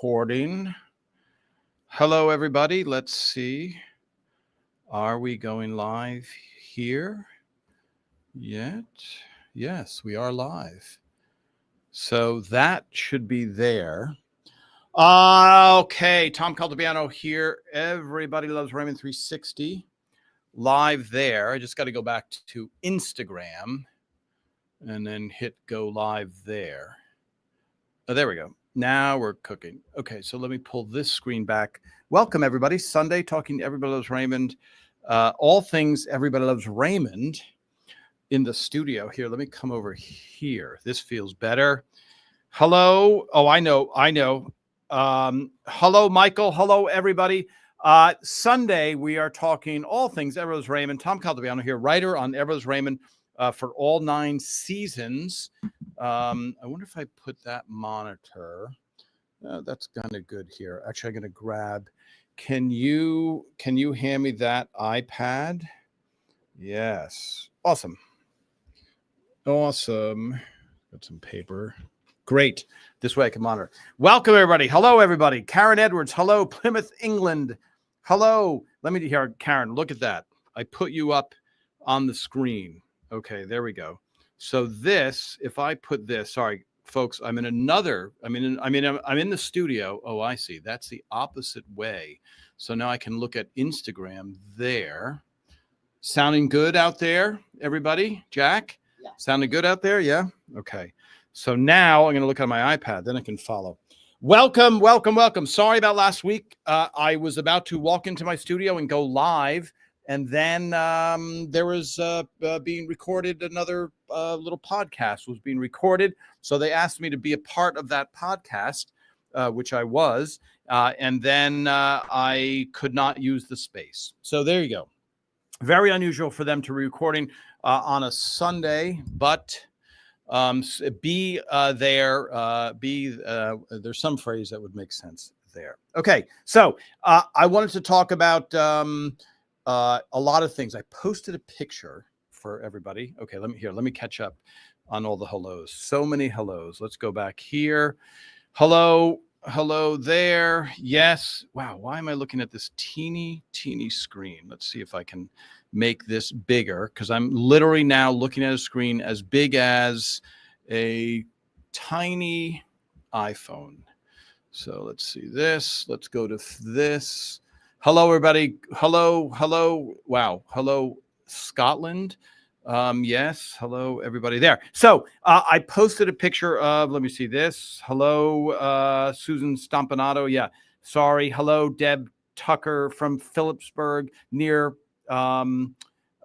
Recording. Hello, everybody. Let's see. Are we going live here yet? Yes, we are live. So that should be there. Okay, Tom Caldabiano here. Everybody Loves Raymond 360. Live there. I just got to go back to Instagram and then hit go live there. Oh, there we go. Now we're cooking. Okay, so let me pull this screen back. Welcome, everybody. Sunday, talking to Everybody Loves Raymond. All things Everybody Loves Raymond in the studio here. Let me come over here. This feels better. Hello. Oh, I know. Hello, Michael. Hello, everybody. Sunday, we are talking all things Everybody Loves Raymond. Tom Caldabiano here, writer on Everybody Loves Raymond for all 9 seasons. I wonder if I put that monitor. That's kind of good here. Actually, I'm going to grab. Can you hand me that iPad? Yes. Awesome. Got some paper. Great. This way I can monitor. Welcome, everybody. Hello, everybody. Karen Edwards. Hello, Plymouth, England. Hello. Let me hear, Karen, look at that. I put you up on the screen. Okay, there we go. So this, if I put this, sorry, folks, I'm in the studio. Oh, I see. That's the opposite way. So now I can look at Instagram there. Sounding good out there, everybody? Jack? Yeah. Sounding good out there? Yeah? Okay. So now I'm going to look at my iPad. Then I can follow. Welcome, welcome, welcome. Sorry about last week. I was about to walk into my studio and go live. And then there was being recorded, another little podcast was being recorded. So they asked me to be a part of that podcast, which I was. And then I could not use the space. So there you go. Very unusual for them to be recording on a Sunday, but be there. There's some phrase that would make sense there. Okay, so I wanted to talk about a lot of things. I posted a picture for everybody. Okay, let me catch up on all the hellos. So many hellos. Let's go back here. Hello there. Yes. Wow. Why am I looking at this teeny screen? Let's see if I can make this bigger, because I'm literally now looking at a screen as big as a tiny iPhone. So let's see this. Let's go to this. Hello, everybody. Hello. Wow. Hello, Scotland. Yes. Hello, everybody there. So I posted a picture of, let me see this. Hello, Susan Stompanato. Yeah. Sorry. Hello, Deb Tucker from Phillipsburg near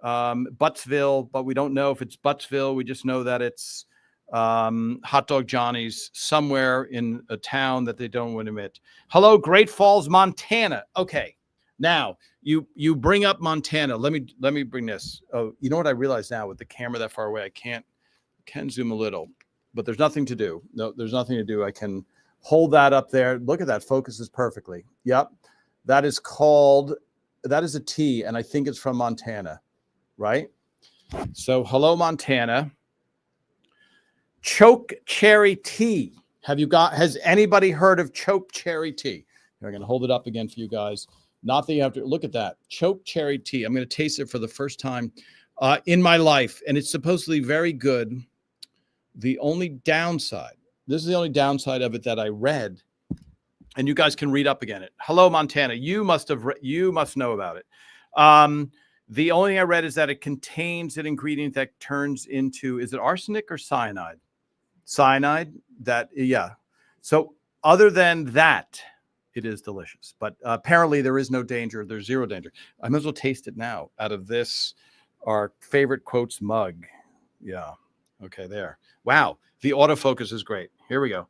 Buttsville, but we don't know if it's Buttsville. We just know that it's Hot Dog Johnny's somewhere in a town that they don't want to admit. Hello, Great Falls, Montana. Okay. Now you bring up Montana. Let me bring this. Oh, you know what I realize now with the camera that far away, I can zoom a little, but there's nothing to do. No, there's nothing to do. I can hold that up there. Look at that. Focuses perfectly. Yep. That is a T, and I think it's from Montana, right? So hello, Montana. Choke cherry tea. Has anybody heard of choke cherry tea? Here, I'm going to hold it up again for you guys. Not that you have to look at that. Choke cherry tea. I'm going to taste it for the first time in my life, and it's supposedly very good. The only downside, this is the only downside of it that I read, and you guys can read up again it. Hello, Montana. You must know about it. The only thing I read is that it contains an ingredient that turns into, is it arsenic or cyanide? Cyanide. That, yeah. So other than that, it is delicious, but apparently there is no danger. There's zero danger. I might as well taste it now out of this, our favorite quotes mug. Yeah. Okay, there. Wow. The autofocus is great. Here we go.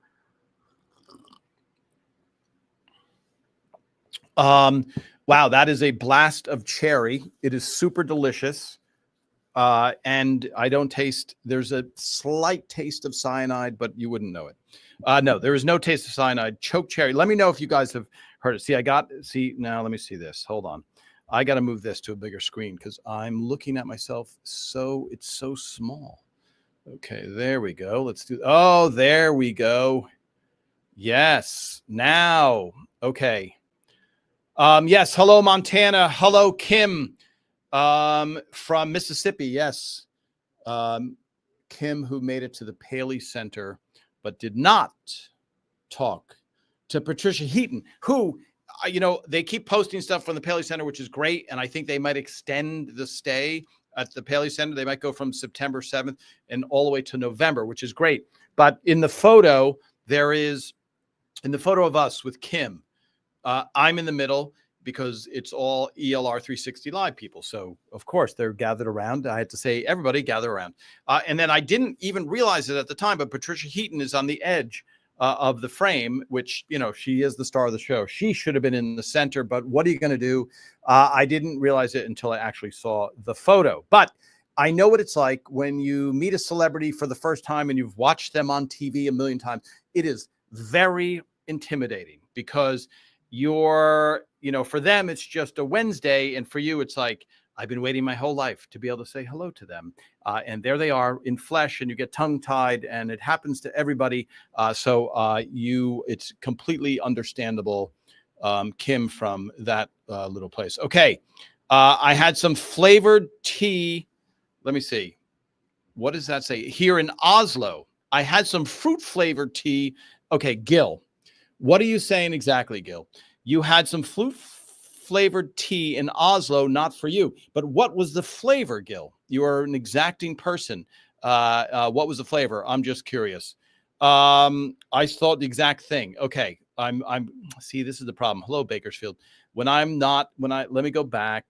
Wow. That is a blast of cherry. It is super delicious. And I don't taste, there's a slight taste of cyanide, but you wouldn't know it. No, there is no taste of cyanide. Choke cherry. Let me know if you guys have heard it. Now let me see this. Hold on. I got to move this to a bigger screen because I'm looking at myself. So it's so small. Okay, there we go. Let's do, oh, there we go. Yes. Now. Okay. Yes. Hello, Montana. Hello, Kim. From Mississippi. Yes. Um, Kim, who made it to the Paley Center, but did not talk to Patricia Heaton, who, they keep posting stuff from the Paley Center, which is great. And I think they might extend the stay at the Paley Center. They might go from September 7th and all the way to November, which is great. But in the photo, in the photo of us with Kim, I'm in the middle because it's all ELR 360 Live people. So, of course, they're gathered around. I had to say, everybody gather around. And then I didn't even realize it at the time, but Patricia Heaton is on the edge of the frame, which, she is the star of the show. She should have been in the center, but what are you going to do? I didn't realize it until I actually saw the photo. But I know what it's like when you meet a celebrity for the first time and you've watched them on TV a million times. It is very intimidating because for them, it's just a Wednesday. And for you, it's like, I've been waiting my whole life to be able to say hello to them. And there they are in flesh, and you get tongue tied, and it happens to everybody. It's completely understandable, Kim, from that little place. Okay. I had some flavored tea. Let me see. What does that say? Here in Oslo, I had some fruit flavored tea. Okay, Gil. What are you saying exactly, Gil? You had some flavored tea in Oslo, not for you. But what was the flavor, Gil? You are an exacting person. What was the flavor? I'm just curious. I thought the exact thing. Okay. See, this is the problem. Hello, Bakersfield. Let me go back.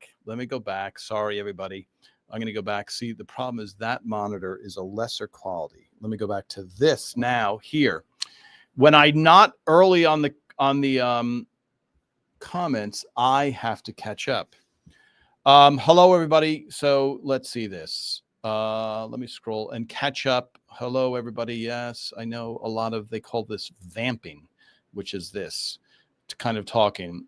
Sorry, everybody. I'm going to go back. See, the problem is that monitor is a lesser quality. Let me go back to this now here. When I'm not early on the comments, I have to catch up. Hello, everybody. So let's see this. Let me scroll and catch up. Hello, everybody. Yes, I know they call this vamping, which is this kind of talking.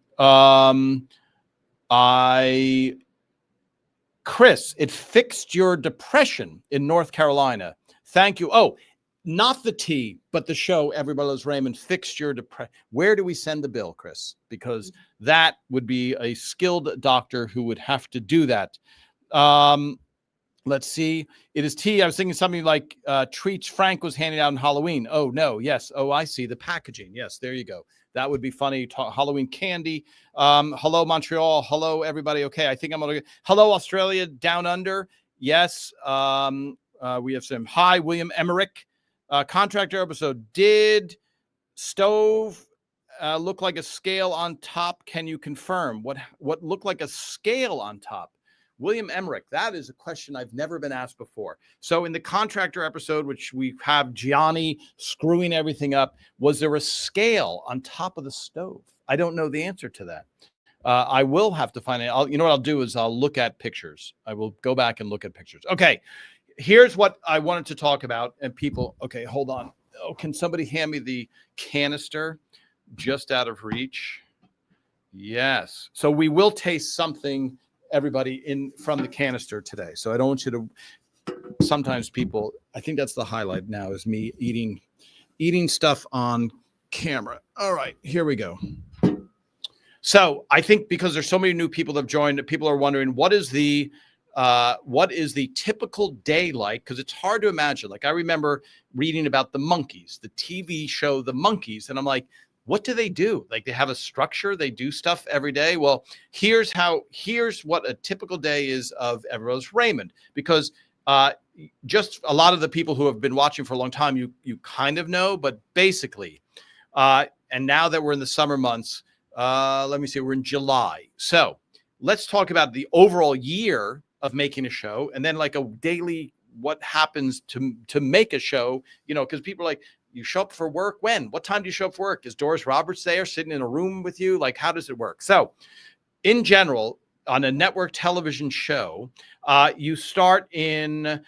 Chris, it fixed your depression in North Carolina. Thank you. Oh, not the tea, but the show Everybody Loves Raymond fixed your depression. Where do we send the bill, Chris? Because that would be a skilled doctor who would have to do that. Let's see. It is tea. I was thinking something like treats Frank was handing out on Halloween. Oh, no. Yes. Oh, I see. The packaging. Yes, there you go. That would be funny. Halloween candy. Hello, Montreal. Hello, everybody. Okay, I think I'm going to... Hello, Australia, down under. Yes. We have some... Hi, William Emmerich. Contractor episode. Did stove look like a scale on top? Can you confirm? What looked like a scale on top? William Emmerich, that is a question I've never been asked before. So in the contractor episode, which we have Gianni screwing everything up, was there a scale on top of the stove? I don't know the answer to that. I will have to find it. You know what I'll do is I'll look at pictures. I will go back and look at pictures. Okay, here's what I wanted to talk about. And people, okay, hold on. Oh, can somebody hand me the canister? Just out of reach. Yes. So we will taste something, everybody, from the canister today. So I don't want you to... Sometimes people, I think that's the highlight now, is me eating stuff on camera. All right, here we go. So I think because there's so many new people that have joined, people are wondering what is the typical day like? Because it's hard to imagine. Like, I remember reading about the Monkees, the TV show The Monkees, and I'm like, what do they do? Like, they have a structure, they do stuff every day. Well, here's what a typical day is of Everybody Loves Raymond, because just a lot of the people who have been watching for a long time, you kind of know, but basically, and now that we're in the summer months, let me see, we're in July. So let's talk about the overall year of making a show, and then like a daily, what happens to make a show, because people are like, you show up for work when? What time do you show up for work? Is Doris Roberts there sitting in a room with you? Like, how does it work? So in general, on a network television show, you start in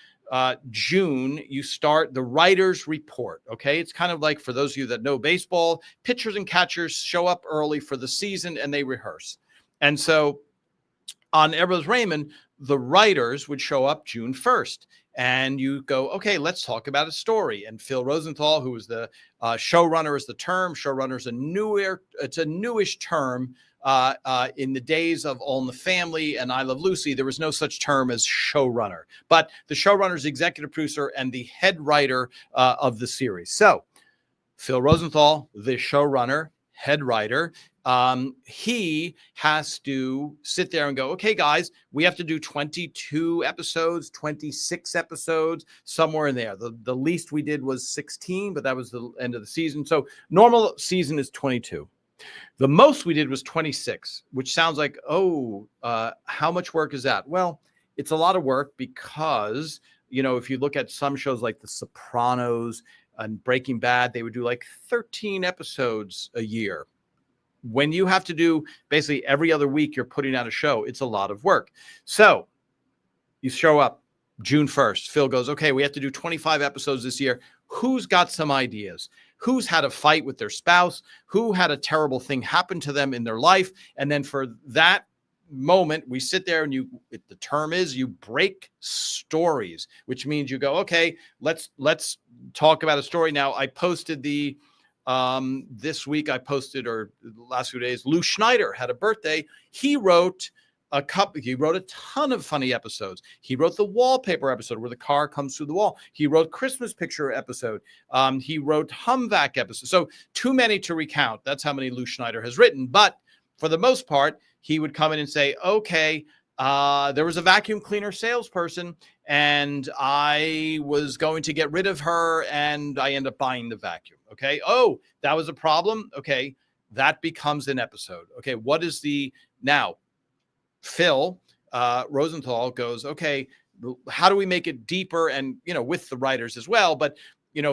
June, you start the writer's report. Okay. It's kind of like, for those of you that know baseball, pitchers and catchers show up early for the season and they rehearse. And so On Everett Raymond, the writers would show up June 1st. And you go, okay, let's talk about a story. And Phil Rosenthal, who was the showrunner, is the term. Showrunner is it's a newish term. In the days of All in the Family and I Love Lucy, there was no such term as showrunner. But the showrunner is the executive producer and the head writer of the series. So Phil Rosenthal, the showrunner, head writer, he has to sit there and go, okay, guys, we have to do 22 episodes, 26 episodes, somewhere in there. The least we did was 16, but that was the end of the season. So normal season is 22. The most we did was 26, which sounds like, how much work is that? Well, it's a lot of work because, if you look at some shows like The Sopranos and Breaking Bad, they would do like 13 episodes a year. When you have to do basically every other week, you're putting out a show, it's a lot of work. So you show up June 1st. Phil goes, okay, we have to do 25 episodes this year. Who's got some ideas? Who's had a fight with their spouse? Who had a terrible thing happen to them in their life? And then for that moment, we sit there and the term is you break stories, which means you go, okay, let's talk about a story. Now I posted this week, or the last few days, Lou Schneider had a birthday. He wrote a ton of funny episodes. He wrote the wallpaper episode where the car comes through the wall. He wrote Christmas picture episode. He wrote Humvac episode. So too many to recount. That's how many Lou Schneider has written. But for the most part, he would come in and say, okay, there was a vacuum cleaner salesperson and I was going to get rid of her and I end up buying the vacuum. Okay. Oh, that was a problem. Okay. That becomes an episode. Okay. What is now Phil Rosenthal goes, okay, how do we make it deeper? And, with the writers as well. But,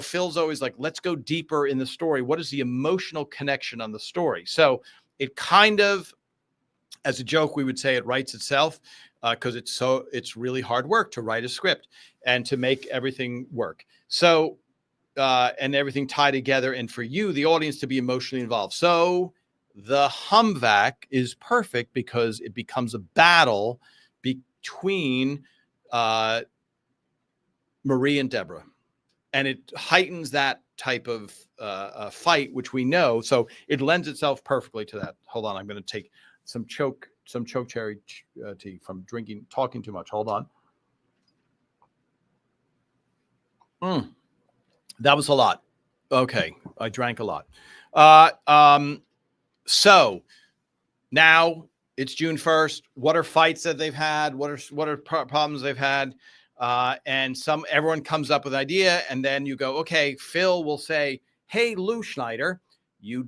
Phil's always like, let's go deeper in the story. What is the emotional connection on the story? So it kind of, as a joke, we would say it writes itself because it's really hard work to write a script and to make everything work. So, and everything tie together. And for you, the audience, to be emotionally involved. So the Humvac is perfect because it becomes a battle between Marie and Deborah. And it heightens that type of fight, which we know. So it lends itself perfectly to that. Hold on. I'm going to take some choke cherry tea from talking too much. Hold on. That was a lot. Okay. I drank a lot. So now it's June 1st. What are fights that they've had? What are problems they've had? And everyone comes up with an idea, and then you go, okay, Phil will say, hey, Lou Schneider, you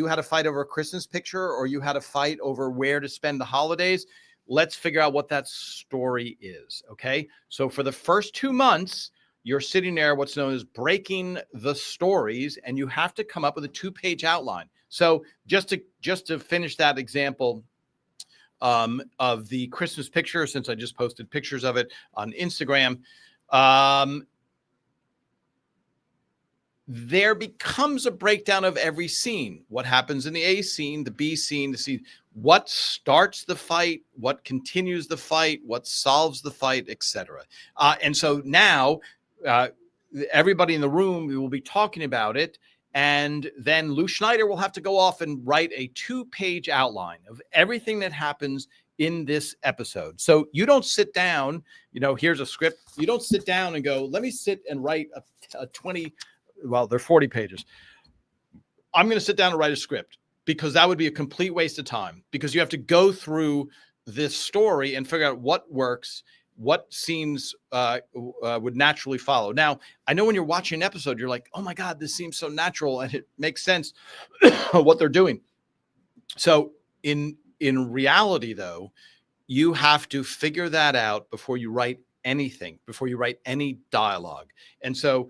had a fight over a Christmas picture, or you had a fight over where to spend the holidays. Let's figure out what that story is. Okay. So for the first 2 months, you're sitting there, what's known as breaking the stories, and you have to come up with a 2-page outline. So just to finish that example of the Christmas picture, since I just posted pictures of it on Instagram, there becomes a breakdown of every scene. What happens in the A scene, the B scene, the C, what starts the fight, what continues the fight, what solves the fight, etc. And so now everybody in the room will be talking about it. And then Lou Schneider will have to go off and write a 2-page outline of everything that happens in this episode. So you don't sit down, here's a script. You don't sit down and go, let me sit and write a 20, well, they're 40 pages. I'm going to sit down and write a script, because that would be a complete waste of time, because you have to go through this story and figure out what works, what scenes would naturally follow. Now, I know when you're watching an episode, you're like, oh my God, this seems so natural and it makes sense what they're doing. So in reality, though, you have to figure that out before you write anything, before you write any dialogue. And so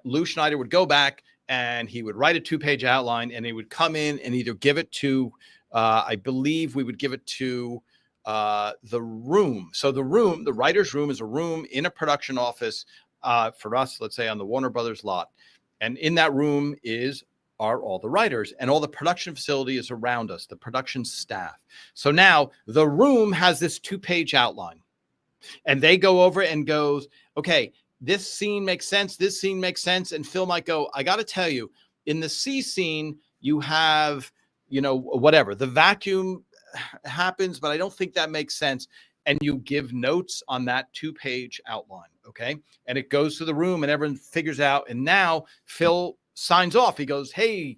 Lou Schneider would go back and he would write a 2-page outline, and he would come in and either give it to, I believe we would give it to the room. So the writer's room, is a room in a production office for us, let's say on the Warner Brothers lot. And in that room is are all the writers, and all the production facility is around us, the production staff. So now the room has this 2-page outline, and they go over it and goes, okay, this scene makes sense. This scene makes sense. And Phil might go, I got to tell you, in the C scene, you have, whatever, the vacuum happens, but I don't think that makes sense. And you give notes on that 2-page outline. Okay. And it goes to the room and everyone figures out. And now Phil signs off. He goes, hey,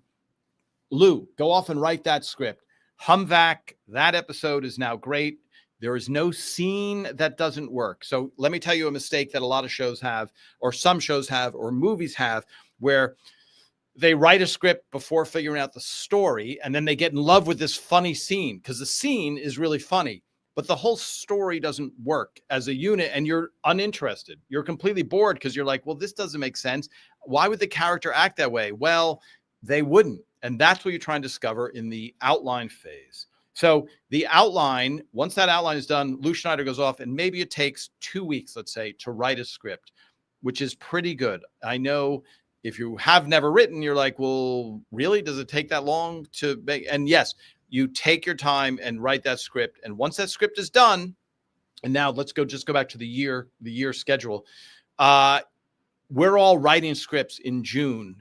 Lou, go off and write that script. Humvac, that episode is now great. There is no scene that doesn't work. So let me tell you a mistake that a lot of shows have, or some shows have, or movies have, where they write a script before figuring out the story, and then they get in love with this funny scene because the scene is really funny, but the whole story doesn't work as a unit, and you're uninterested. You're completely bored because you're like, well, this doesn't make sense. Why would the character act that way? Well, they wouldn't. And that's what you're trying to discover in the outline phase. So the outline, once that outline is done, Lou Schneider goes off, and maybe it takes 2 weeks, let's say, to write a script, which is pretty good. I know if you have never written, you're like, well, really? Does it take that long to make? And yes, you take your time and write that script. And once that script is done, and now let's just go back to the year schedule. We're all writing scripts in June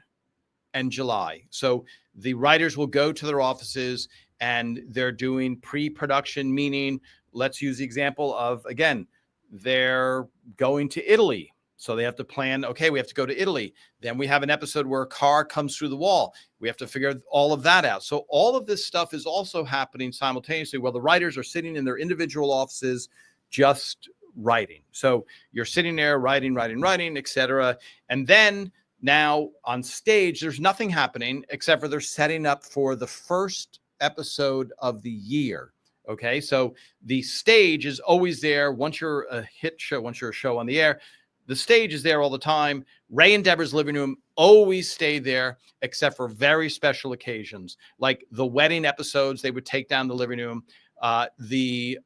and July. So the writers will go to their offices and they're doing pre-production, meaning, let's use the example of, again, they're going to Italy. So they have to plan, okay, we have to go to Italy. Then we have an episode where a car comes through the wall. We have to figure all of that out. So all of this stuff is also happening simultaneously while the writers are sitting in their individual offices just writing. So you're sitting there writing, etc. And then now on stage, there's nothing happening except for they're setting up for the first episode of the year. Okay, so the stage is always there. Once you're a hit show, once you're a show on the air, the stage is there all the time. Ray and Deborah's living room always stay there, except for very special occasions, like the wedding episodes. They would take down the living room. I'm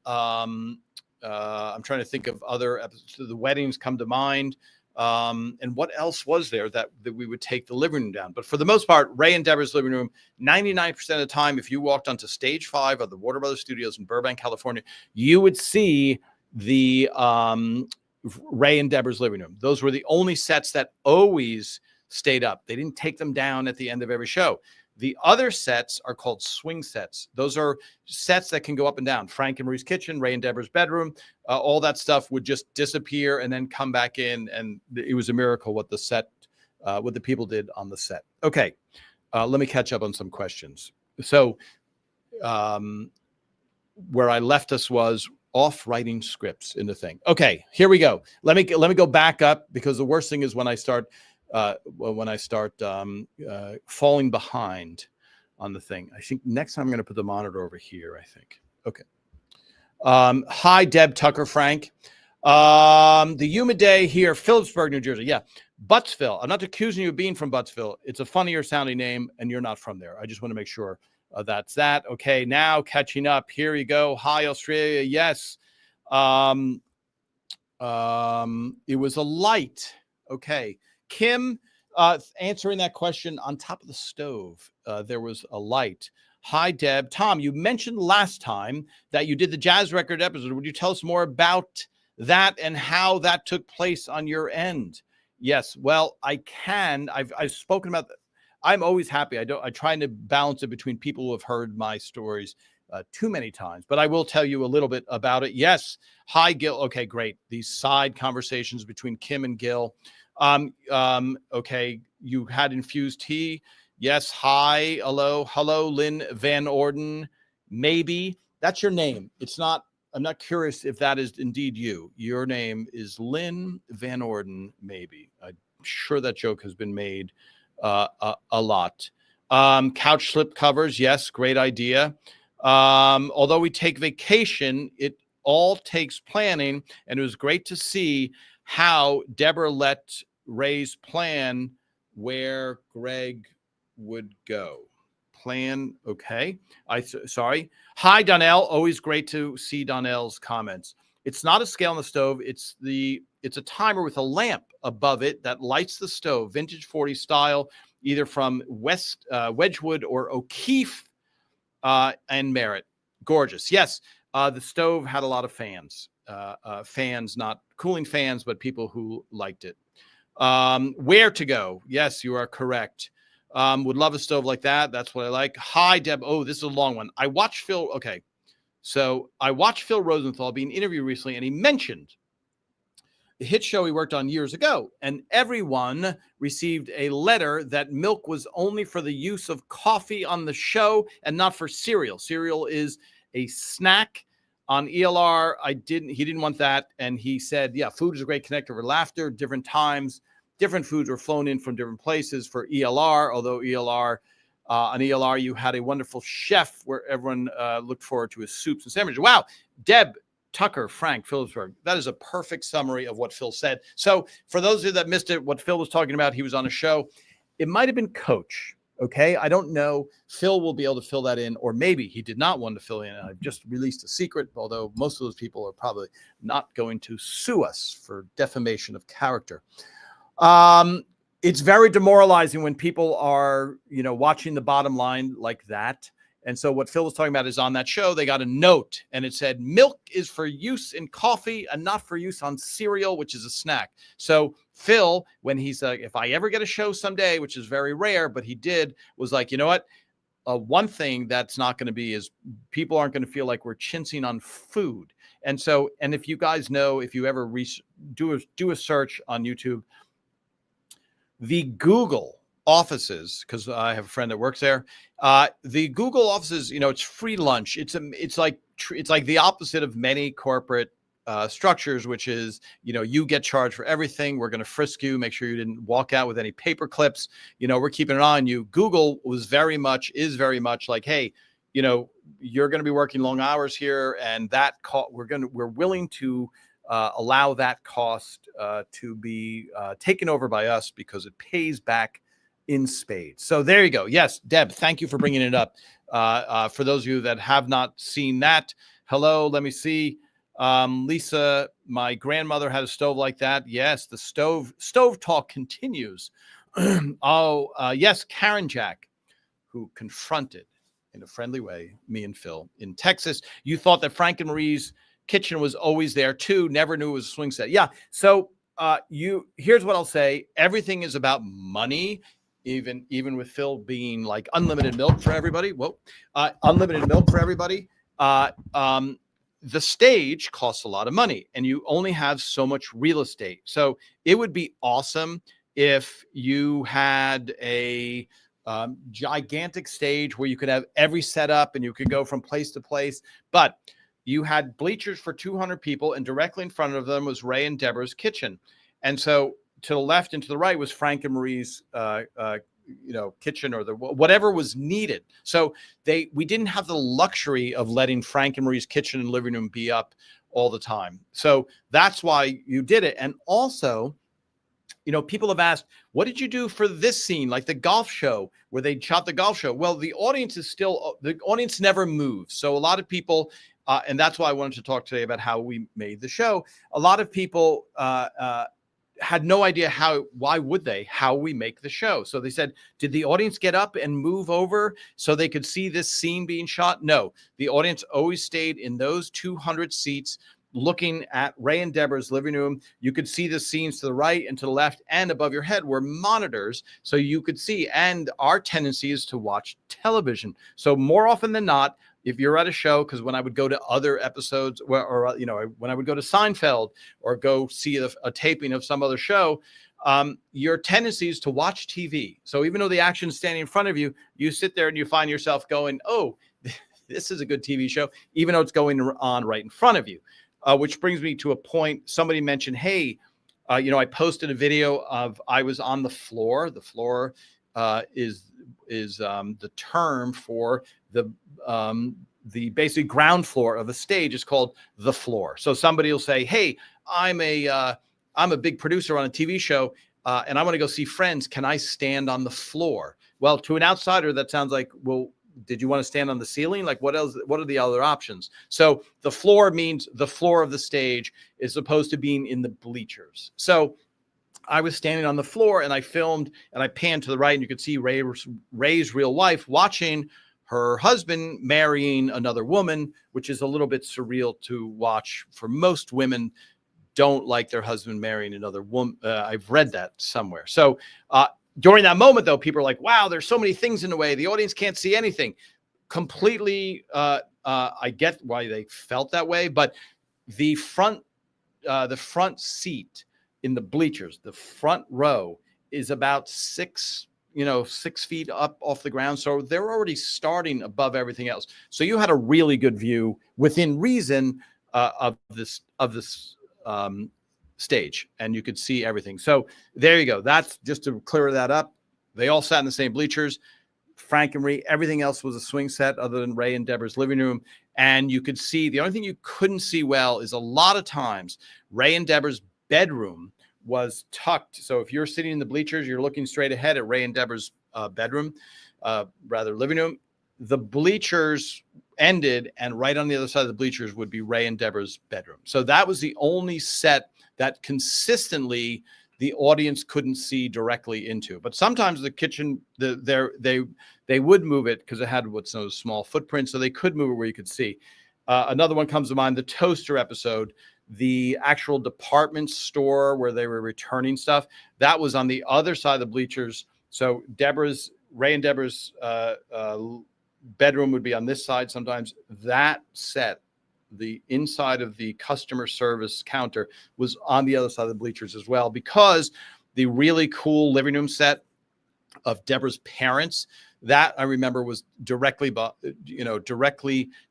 trying to think of other episodes. The weddings come to mind. And what else was there that we would take the living room down? But for the most part, Ray and Deborah's living room, 99% of the time, if you walked onto stage 5 of the Warner Brothers Studios in Burbank, California, you would see the Ray and Deborah's living room. Those were the only sets that always stayed up. They didn't take them down at the end of every show. The other sets are called swing sets. Those are sets that can go up and down. Frank and Marie's kitchen, Ray and Deborah's bedroom, all that stuff would just disappear and then come back in. And it was a miracle what the people did on the set. Okay, let me catch up on some questions. So where I left us was off writing scripts in the thing. Okay, here we go. Let me go back up, because the worst thing is when I start falling behind on the thing. I think next time I'm going to put the monitor over here, I think. Okay. Hi, Deb, Tucker, Frank. The humid day here, Phillipsburg, New Jersey. Yeah. Buttsville. I'm not accusing you of being from Buttsville. It's a funnier sounding name, and you're not from there. I just want to make sure that's that. Okay. Now catching up. Here you go. Hi, Australia. Yes. It was a light. Okay. Kim, answering that question, on top of the stove, there was a light. Hi, Deb. Tom, you mentioned last time that you did the jazz record episode. Would you tell us more about that and how that took place on your end? Yes. Well, I can. I've spoken about that. I'm always happy. I try to balance it between people who have heard my stories too many times, but I will tell you a little bit about it. Yes. Hi, Gil. Okay, great. These side conversations between Kim and Gil. Okay. You had infused tea. Yes. Hi. Hello, Lynn Van Orden. Maybe that's your name. It's not, I'm not curious if that is indeed you. Your name is Lynn Van Orden. Maybe. I'm sure that joke has been made a lot. Couch slip covers. Yes. Great idea. Although we take vacation, it all takes planning, and it was great to see how Deborah let Ray's plan where Greg would go. Plan. Okay. Sorry. Hi, Donnell. Always great to see Donnell's comments. It's not a scale on the stove. It's the It's a timer with a lamp above it that lights the stove, vintage 40s style, either from Wedgwood or O'Keefe and Merritt. Gorgeous. Yes, the stove had a lot of fans. Fans, not cooling fans, but people who liked it. Where to go? Yes, you are correct. Would love a stove like that. That's what I like. Hi, Deb. Oh, this is a long one. I watched Phil. Okay. So I watched Phil Rosenthal being interviewed recently, and he mentioned the hit show he worked on years ago. And everyone received a letter that milk was only for the use of coffee on the show and not for cereal. Cereal is a snack. On ELR, he didn't want that. And he said, yeah, food is a great connector for laughter. Different times, different foods were flown in from different places for ELR, although on ELR, you had a wonderful chef where everyone looked forward to his soups and sandwiches. Wow. Deb, Tucker, Frank, Phillipsburg. That is a perfect summary of what Phil said. So for those of you that missed it, what Phil was talking about, he was on a show. It might have been Coach. Okay, I don't know. Phil will be able to fill that in, or maybe he did not want to fill in. I've just released a secret, although most of those people are probably not going to sue us for defamation of character. It's very demoralizing when people are, watching the bottom line like that. And so what Phil was talking about is on that show, they got a note and it said, milk is for use in coffee and not for use on cereal, which is a snack. So Phil, when he's like, if I ever get a show someday, which is very rare, but he did, was like, you know what? One thing that's not going to be is people aren't going to feel like we're chincing on food. And so, and if you guys know, if you ever do a search on YouTube, the Google offices, because I have a friend that works there. The Google offices, it's free lunch. It's like the opposite of many corporate structures, which is, you get charged for everything. We're going to frisk you, make sure you didn't walk out with any paper clips. We're keeping an eye on you. Google is very much like, hey, you're going to be working long hours here, and that we're willing to allow that cost to be taken over by us because it pays back in spades. So there you go. Yes, Deb, thank you for bringing it up. For those of you that have not seen that, hello, let me see. Lisa, my grandmother had a stove like that. Yes, the stove talk continues. Yes, Karen Jack, who confronted in a friendly way me and Phil in Texas. You thought that Frank and Marie's kitchen was always there too. Never knew it was a swing set. Yeah. So here's what I'll say. Everything is about money. Even with Phil being like unlimited milk for everybody. Unlimited milk for everybody. The stage costs a lot of money and you only have so much real estate. So it would be awesome if you had a gigantic stage where you could have every setup and you could go from place to place. But you had bleachers for 200 people and directly in front of them was Ray and Deborah's kitchen. And so to the left and to the right was Frank and Marie's, kitchen or whatever was needed. So we didn't have the luxury of letting Frank and Marie's kitchen and living room be up all the time. So that's why you did it. And also, people have asked, what did you do for this scene? Like the golf show where they shot the golf show. Well, the audience never moves. So a lot of people, and that's why I wanted to talk today about how we made the show. A lot of people, had no idea how we make the show. So they said, did the audience get up and move over so they could see this scene being shot? No, the audience always stayed in those 200 seats looking at Ray and Deborah's living room. You could see the scenes to the right and to the left and above your head were monitors so you could see. And our tendency is to watch television. So more often than not, if you're at a show, because when I would go to other episodes when I would go to Seinfeld or go see a taping of some other show, your tendency is to watch TV. So even though the action is standing in front of you, you sit there and you find yourself going, oh, this is a good TV show, even though it's going on right in front of you. Which brings me to a point. Somebody mentioned, hey, I posted a video of I was on the floor. The floor is the term for the basic ground floor of a stage is called the floor. So somebody will say, hey, I'm a big producer on a TV show and I want to go see Friends. Can I stand on the floor? Well, to an outsider, that sounds like, well, did you want to stand on the ceiling? Like what else? What are the other options? So the floor means the floor of the stage as opposed to being in the bleachers. So I was standing on the floor and I filmed and I panned to the right and you could see Ray's real wife watching her husband marrying another woman, which is a little bit surreal to watch. For most women don't like their husband marrying another woman. I've read that somewhere. So during that moment, though, people are like, wow, there's so many things in the way. The audience can't see anything. Completely, I get why they felt that way. But the front seat in the bleachers, the front row is about 6 feet up off the ground. So they're already starting above everything else. So you had a really good view within reason of this stage, and you could see everything. So there you go. That's just to clear that up. They all sat in the same bleachers. Frank and Ree, everything else was a swing set other than Ray and Deborah's living room. And you could see, the only thing you couldn't see well is a lot of times Ray and Deborah's bedroom was tucked. So if you're sitting in the bleachers, you're looking straight ahead at Ray and Deborah's living room. The bleachers ended, and right on the other side of the bleachers would be Ray and Deborah's bedroom. So that was the only set that consistently the audience couldn't see directly into. But sometimes the kitchen, they would move it because it had what's known as small footprint, so they could move it where you could see. Another one comes to mind, the toaster episode. The actual department store where they were returning stuff, that was on the other side of the bleachers. So Ray and Deborah's bedroom would be on this side sometimes. That set, the inside of the customer service counter, was on the other side of the bleachers as well, because the really cool living room set of Deborah's parents, that I remember was directly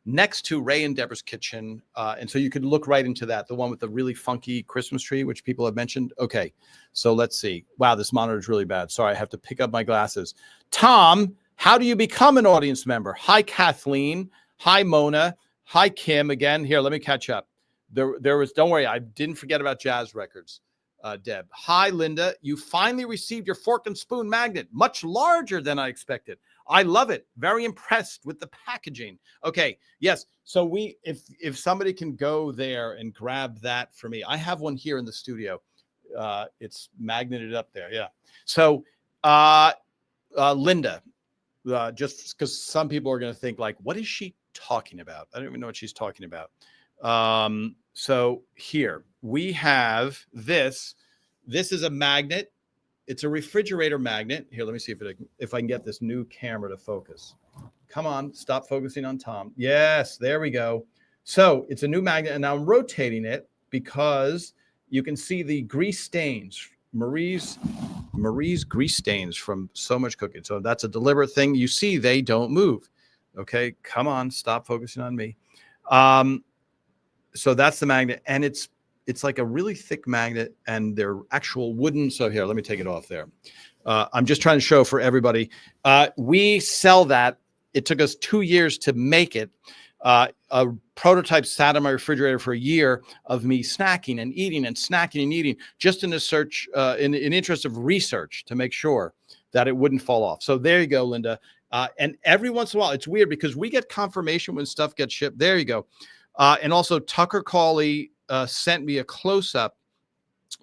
next to Ray and Deborah's kitchen. And so you could look right into that, the one with the really funky Christmas tree, which people have mentioned. Okay, so let's see. Wow, this monitor is really bad. Sorry, I have to pick up my glasses. Tom, how do you become an audience member? Hi, Kathleen. Hi, Mona. Hi, Kim. Again, here, let me catch up. There was, don't worry, I didn't forget about Jazz Records. Deb. Hi, Linda. You finally received your fork and spoon magnet. Much larger than I expected. I love it. Very impressed with the packaging. Okay. Yes. So if somebody can go there and grab that for me, I have one here in the studio. It's magneted up there. Yeah. So, Linda, just because some people are going to think like, what is she talking about? I don't even know what she's talking about. So here we have this. This is a magnet. It's a refrigerator magnet. Here, let me see if I can get this new camera to focus. Come on, stop focusing on Tom. Yes, there we go. So it's a new magnet, and now I'm rotating it because you can see the grease stains. Marie's grease stains from so much cooking. So that's a deliberate thing. You see, they don't move. Okay, come on, stop focusing on me. So that's the magnet, and it's like a really thick magnet, and they're actual wooden. So here, let me take it off there. I'm just trying to show for everybody. We sell that. It took us 2 years to make it. A prototype sat in my refrigerator for a year of me snacking and eating and snacking and eating, just in the search, in interest of research to make sure that it wouldn't fall off. So there you go, Linda. And every once in a while, it's weird because we get confirmation when stuff gets shipped. There you go. And also Tucker Cawley sent me a close-up.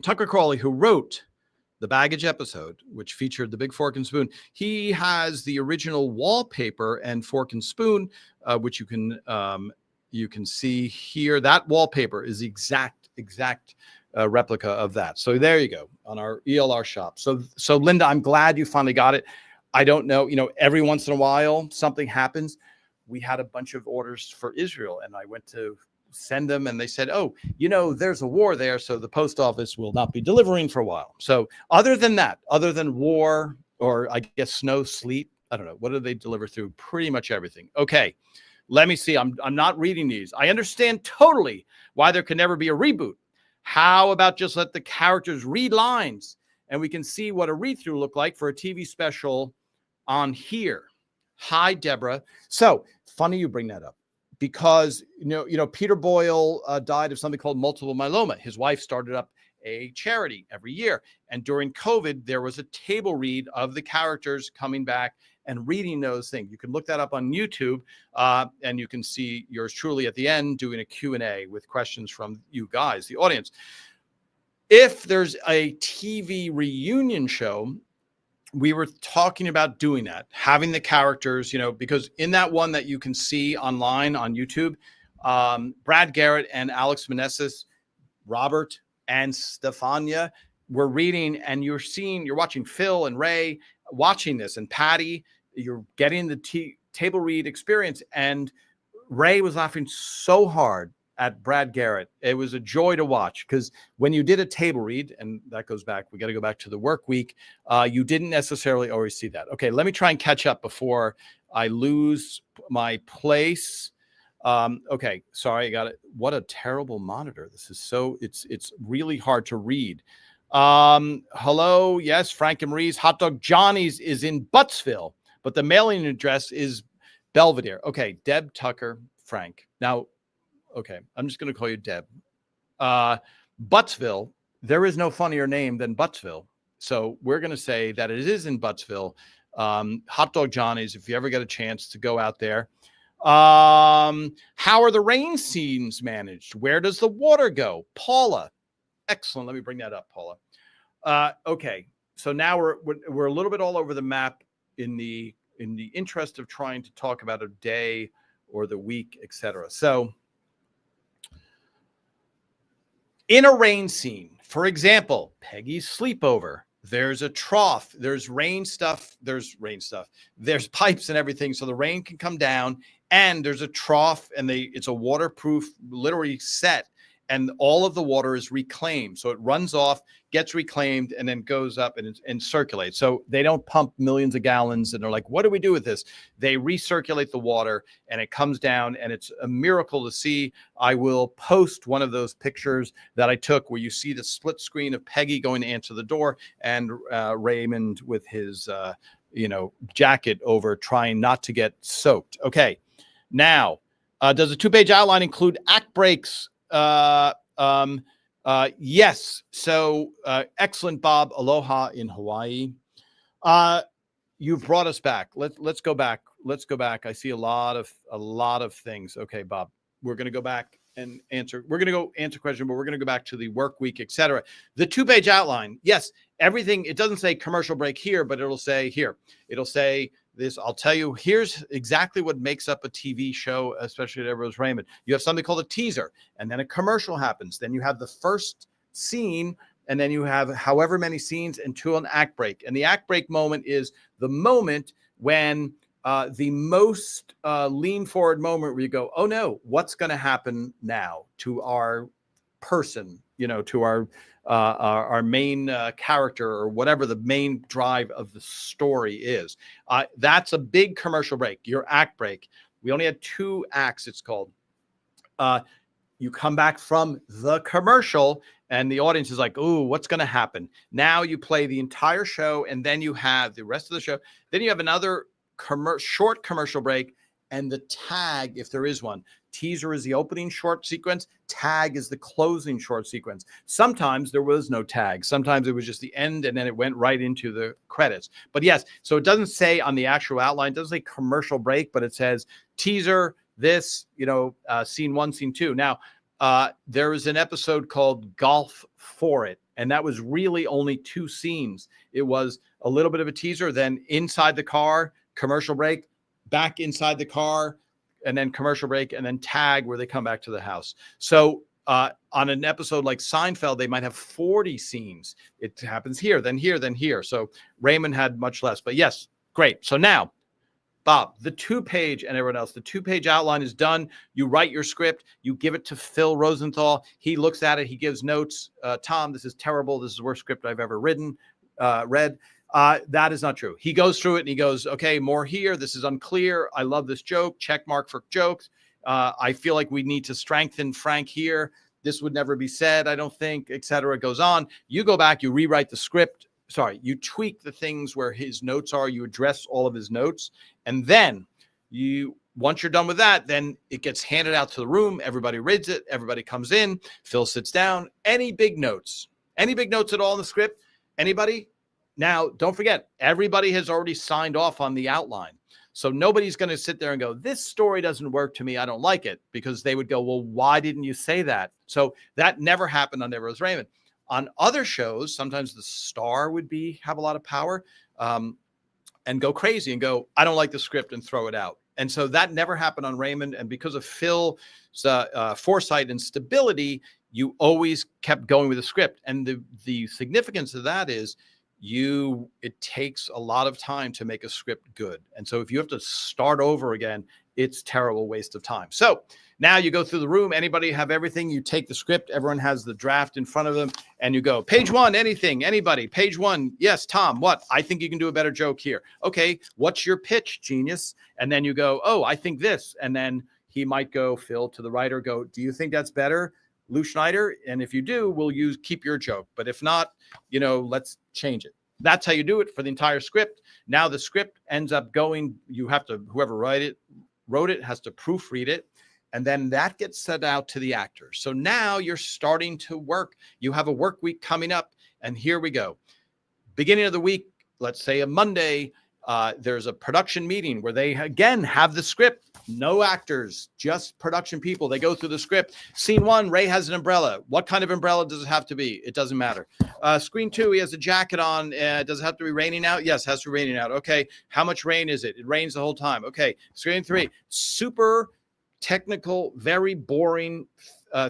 Tucker Cawley, who wrote the Baggage episode, which featured the big fork and spoon, he has the original wallpaper and fork and spoon, which you can see here. That wallpaper is the exact replica of that. So there you go on our ELR shop. So Linda, I'm glad you finally got it. I don't know, every once in a while something happens. We had a bunch of orders for Israel, and I went to send them, and they said, oh, there's a war there, so the post office will not be delivering for a while. So other than that, other than war, or I guess snow, sleet, I don't know, what do they deliver through? Pretty much everything. Okay, let me see. I'm not reading these. I understand totally why there can never be a reboot. How about just let the characters read lines, and we can see what a read-through looked like for a TV special on here. Hi, Deborah. So funny you bring that up, because Peter Boyle died of something called multiple myeloma. His wife started up a charity every year, and during COVID there was a table read of the characters coming back and reading those things. You can look that up on YouTube, and you can see yours truly at the end doing a Q&A with questions from you guys, the audience. If there's a TV reunion show, we were talking about doing that, having the characters, because in that one that you can see online on YouTube, Brad Garrett and Alex Meneses, Robert and Stefania were reading, and you're watching Phil and Ray watching this, and Patty, you're getting the table read experience. And Ray was laughing so hard at Brad Garrett. It was a joy to watch, because when you did a table read, and that goes back, we got to go back to the work week, you didn't necessarily always see that. Okay, let me try and catch up before I lose my place. Okay, sorry, I got it. What a terrible monitor. This is it's really hard to read. Hello, yes, Frank and Marie's Hot Dog Johnny's is in Buttsville, but the mailing address is Belvedere. Okay, Deb, Tucker, Frank. Now, okay, I'm just going to call you Deb. Buttsville, there is no funnier name than Buttsville. So we're going to say that it is in Buttsville. Hot Dog Johnny's, if you ever get a chance to go out there. How are the rain scenes managed? Where does the water go? Paula. Excellent. Let me bring that up, Paula. Okay. So now we're a little bit all over the map in the interest of trying to talk about a day or the week, etc. So in a rain scene, for example, Peggy's sleepover, there's a trough, there's pipes and everything. So the rain can come down, and there's a trough, and it's a waterproof, literally set, and all of the water is reclaimed. So it runs off, gets reclaimed, and then goes up and circulates. So they don't pump millions of gallons and they're like, what do we do with this? They recirculate the water, and it comes down, and it's a miracle to see. I will post one of those pictures that I took where you see the split screen of Peggy going to answer the door, and Raymond with his jacket over, trying not to get soaked. Okay. Now, does a 2-page outline include act breaks? Yes. So excellent, Bob. Aloha in Hawaii. You've brought us back. Let's go back. I see a lot of things. Okay, Bob, we're going to go back and answer. We're going to go answer question, but we're going to go back to the work week, etc. The 2-page outline. Yes. Everything. It doesn't say commercial break here, but it'll say here. It'll say this. I'll tell you, here's exactly what makes up a TV show, especially at Everybody Loves Raymond. You have something called a teaser, and then a commercial happens. Then you have the first scene, and then you have however many scenes until an act break. And the act break moment is the moment when the most lean forward moment where you go, oh no, what's going to happen now to our person, to our main character, or whatever the main drive of the story is. That's a big commercial break, your act break. We only had 2 acts, it's called. You come back from the commercial, and the audience is like, ooh, what's going to happen? Now you play the entire show, and then you have the rest of the show. Then you have another short commercial break, and the tag, if there is one. Teaser is the opening short sequence. Tag is the closing short sequence. Sometimes there was no tag. Sometimes it was just the end, and then it went right into the credits. But yes, so it doesn't say on the actual outline, it doesn't say commercial break, but it says teaser, this, scene 1, scene 2. Now, there was an episode called Golf for It, and that was really only 2 scenes. It was a little bit of a teaser, then inside the car, commercial break, back inside the car, and then commercial break, and then tag where they come back to the house. So on an episode like Seinfeld, they might have 40 scenes. It happens here, then here, then here. So Raymond had much less. But yes, great. So now, Bob, the 2-page, and everyone else, the 2-page outline is done. You write your script. You give it to Phil Rosenthal. He looks at it. He gives notes. Tom, this is terrible. This is the worst script I've ever read. That is not true. He goes through it and he goes, okay, more here. This is unclear. I love this joke. Check mark for jokes. I feel like we need to strengthen Frank here. This would never be said, I don't think, etc. It goes on. You go back, you rewrite the script. Sorry, you tweak the things where his notes are. You address all of his notes. And then once you're done with that, then it gets handed out to the room. Everybody reads it. Everybody comes in. Phil sits down. Any big notes at all in the script? Anybody? Now, don't forget, everybody has already signed off on the outline. So nobody's going to sit there and go, this story doesn't work to me. I don't like it, because they would go, well, why didn't you say that? So that never happened on Everybody Loves Raymond. On other shows, sometimes the star would have a lot of power and go crazy and go, I don't like the script, and throw it out. And so that never happened on Raymond. And because of Phil's foresight and stability, you always kept going with the script. And the significance of that is it takes a lot of time to make a script good. And so if you have to start over again, it's terrible waste of time. So now you go through the room. Anybody have everything? You take the script. Everyone has the draft in front of them, and you go, page 1, anything, anybody. Page 1. Yes, Tom, what? I think you can do a better joke here. Okay. What's your pitch, genius? And then you go, oh, I think this. And then he might go, Phil, to the writer, go, do you think that's better, Lou Schneider? And if you do, we'll keep your joke. But if not, let's change it. That's how you do it for the entire script. Now the script ends up going, whoever wrote it has to proofread it. And then that gets sent out to the actors. So now you're starting to work. You have a work week coming up, and here we go. Beginning of the week, let's say a Monday, there's a production meeting where they again have the script. No actors, just production people. They go through the script. Scene 1, Ray has an umbrella. What kind of umbrella does it have to be? It doesn't matter. Screen 2, he has a jacket on. Does it have to be raining out? Yes, it has to be raining out. Okay. How much rain is it? It rains the whole time. Okay. Screen 3, super technical, very boring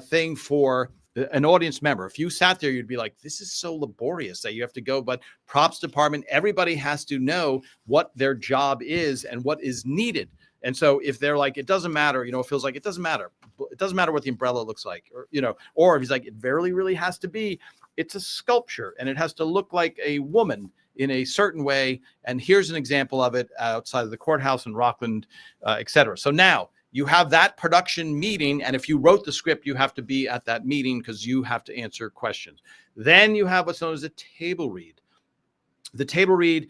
thing for an audience member. If you sat there, you'd be like, this is so laborious that you have to go. But props department, everybody has to know what their job is and what is needed. And so if they're like, it doesn't matter, it feels like it doesn't matter. It doesn't matter what the umbrella looks like, or if he's like, it really has to be, it's a sculpture and it has to look like a woman in a certain way. And here's an example of it outside of the courthouse in Rockland, et cetera. So now you have that production meeting. And if you wrote the script, you have to be at that meeting because you have to answer questions. Then you have what's known as a table read. The table read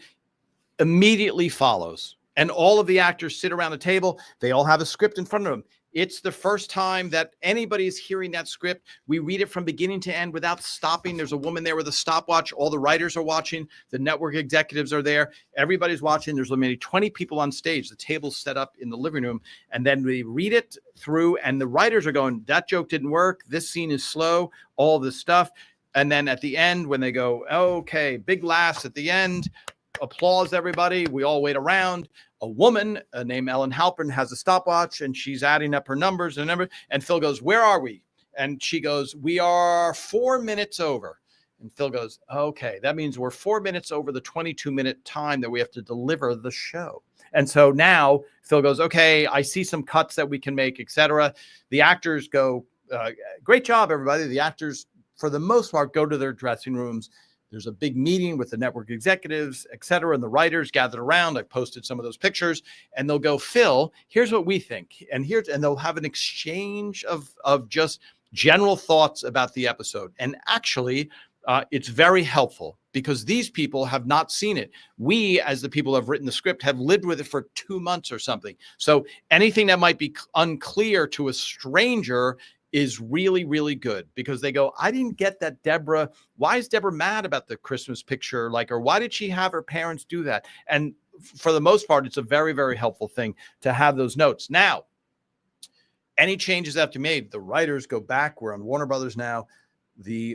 immediately follows. And all of the actors sit around the table. They all have a script in front of them. It's the first time that anybody is hearing that script. We read it from beginning to end without stopping. There's a woman there with a stopwatch. All the writers are watching. The network executives are there. Everybody's watching. There's maybe 20 people on stage. The table's set up in the living room. And then we read it through, and the writers are going, that joke didn't work. This scene is slow. All this stuff. And then at the end, when they go, okay, big laughs at the end, applause, everybody. We all wait around. A woman named Ellen Halpern has a stopwatch, and she's adding up her numbers. And Phil goes, where are we? And she goes, we are 4 minutes over. And Phil goes, okay, that means we're 4 minutes over the 22-minute time that we have to deliver the show. And so now Phil goes, okay, I see some cuts that we can make, etc. The actors go, great job, everybody. The actors, for the most part, go to their dressing rooms. There's a big meeting with the network executives, et cetera, and the writers gathered around. I posted some of those pictures, and they'll go, Phil, here's what we think. And they'll have an exchange of just general thoughts about the episode. And actually, it's very helpful because these people have not seen it. We, as the people who have written the script, have lived with it for 2 months or something. So anything that might be unclear to a stranger is really, really good because they go, I didn't get that Deborah. Why is Deborah mad about the Christmas picture? Or why did she have her parents do that? And for the most part, it's a very, very helpful thing to have those notes. Now, any changes that have to be made, the writers go back. We're on Warner Brothers now.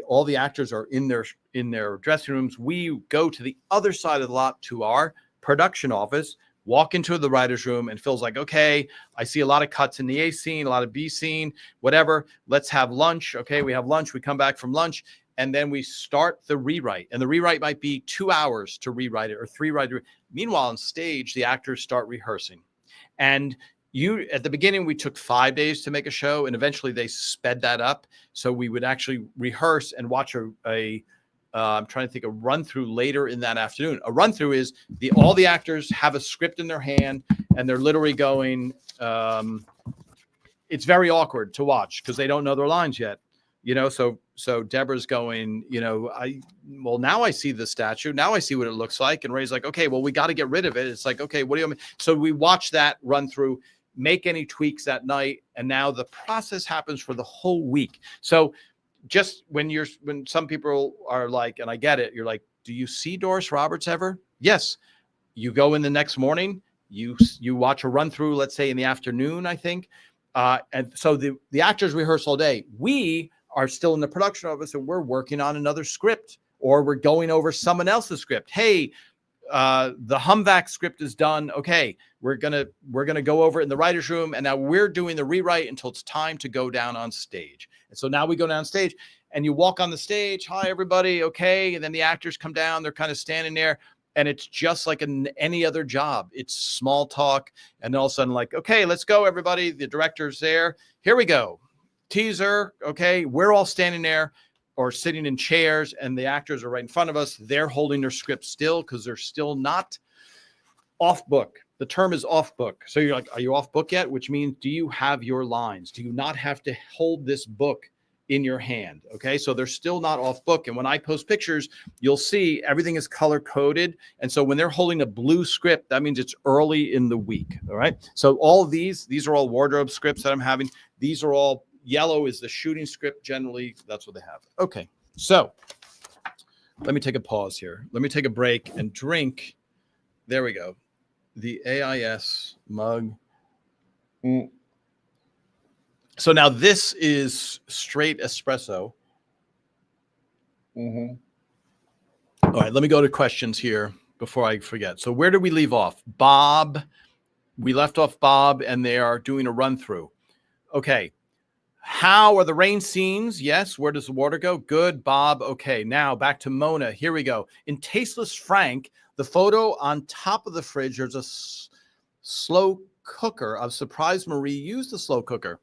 All the actors are in their dressing rooms. We go to the other side of the lot to our production office, walk into the writer's room, and Phil's like, okay, I see a lot of cuts in the A scene, a lot of B scene, whatever. Let's have lunch. Okay, we have lunch. We come back from lunch, and then we start the rewrite. And the rewrite might be 2 hours to rewrite it or 3 writers. Meanwhile, on stage, the actors start rehearsing. And at the beginning, we took 5 days to make a show, and eventually they sped that up. So we would actually rehearse and watch I'm trying to think, a run through later in that afternoon. A run through is all the actors have a script in their hand and they're literally going, it's very awkward to watch because they don't know their lines yet. So Deborah's going, now I see the statue. Now I see what it looks like. And Ray's like, okay, well, we got to get rid of it. It's like, okay, what do you mean? So we watch that run through, make any tweaks that night. And now the process happens for the whole week. So just when some people are like, and I get it, you're like, do you see Doris Roberts ever? Yes. You go in the next morning, you watch a run through, let's say in the afternoon, I think. And so the actors rehearse all day. We are still in the production office and we're working on another script, or we're going over someone else's script. Hey, the Humvac script is done. Okay, we're gonna go over it in the writer's room, and now we're doing the rewrite until it's time to go down on stage. And so now we go down stage, and you walk on the stage. Hi, everybody. Okay, and then the actors come down. They're kind of standing there, and it's just like any other job. It's small talk, and all of a sudden, like, okay, let's go, everybody. The director's there. Here we go. Teaser. Okay, we're all standing there or sitting in chairs, and the actors are right in front of us. They're holding their script still because they're still not off book. The term is off book. So you're like, are you off book yet? Which means, do you have your lines? Do you not have to hold this book in your hand? Okay, so they're still not off book. And when I post pictures, you'll see everything is color coded. And so when they're holding a blue script, that means it's early in the week. All right. So all of these are all wardrobe scripts that I'm having. These are all yellow is the shooting script. Generally, that's what they have. Okay. So let me take a pause here. Let me take a break and drink. There we go. The AIS mug. So now this is straight espresso. All right, let me go to questions here before I forget. So where did we leave off? Bob. We left off Bob, and they are doing a run through. Okay. How are the rain scenes? Yes. Where does the water go? Good, Bob. Okay. Now back to Mona. Here we go. In Tasteless Frank, the photo on top of the fridge, there's a slow cooker. I'm surprised Marie used the slow cooker.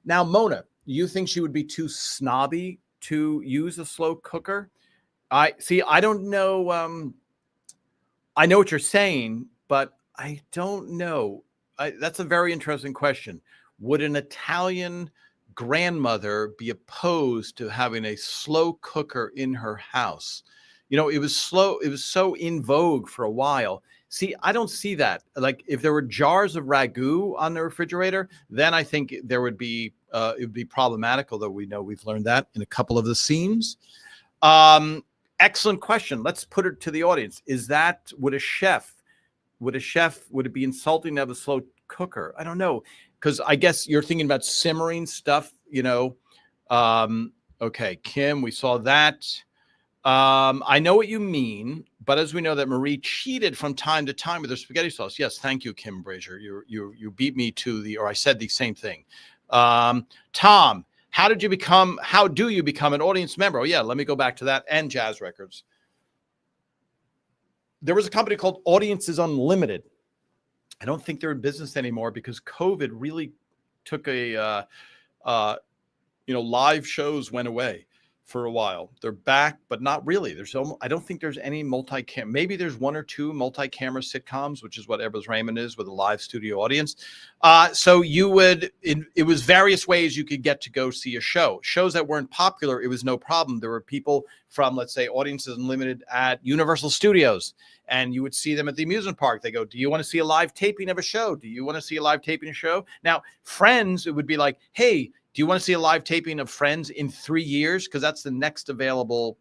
Now, Mona, you think she would be too snobby to use a slow cooker? I don't know. I know what you're saying, but I don't know. That's a very interesting question. Would an Italian grandmother be opposed to having a slow cooker in her house? You know, it was so in vogue for a while. See, I don't see that. Like, if there were jars of ragu on the refrigerator, then I think there would be it would be problematic, although we know we've learned that in a couple of the scenes. Excellent question. Let's put it to the audience. Would it be insulting to have a slow cooker? I don't know. Because I guess you're thinking about simmering stuff, you know. Okay, Kim, we saw that. I know what you mean, but as we know that Marie cheated from time to time with her spaghetti sauce. Yes, thank you, Kim Brazier. You beat me to or I said the same thing. Tom, how do you become an audience member? Oh yeah, let me go back to that, and Jazz Records. There was a company called Audiences Unlimited. I don't think they're in business anymore because COVID really took live shows went away for a while. They're back, but not really. I don't think there's any multi-cam. Maybe there's one or two multi-camera sitcoms, which is what Everybody Loves Raymond is, with a live studio audience. So it was various ways you could get to go see a show. Shows that weren't popular, it was no problem. There were people from, let's say, Audiences Unlimited at Universal Studios, and you would see them at the amusement park. They go, do you want to see a live taping of a show? Do you want to see a live taping of a show? Now, Friends, it would be like, hey, do you want to see a live taping of Friends in 3 years? Because that's the next available,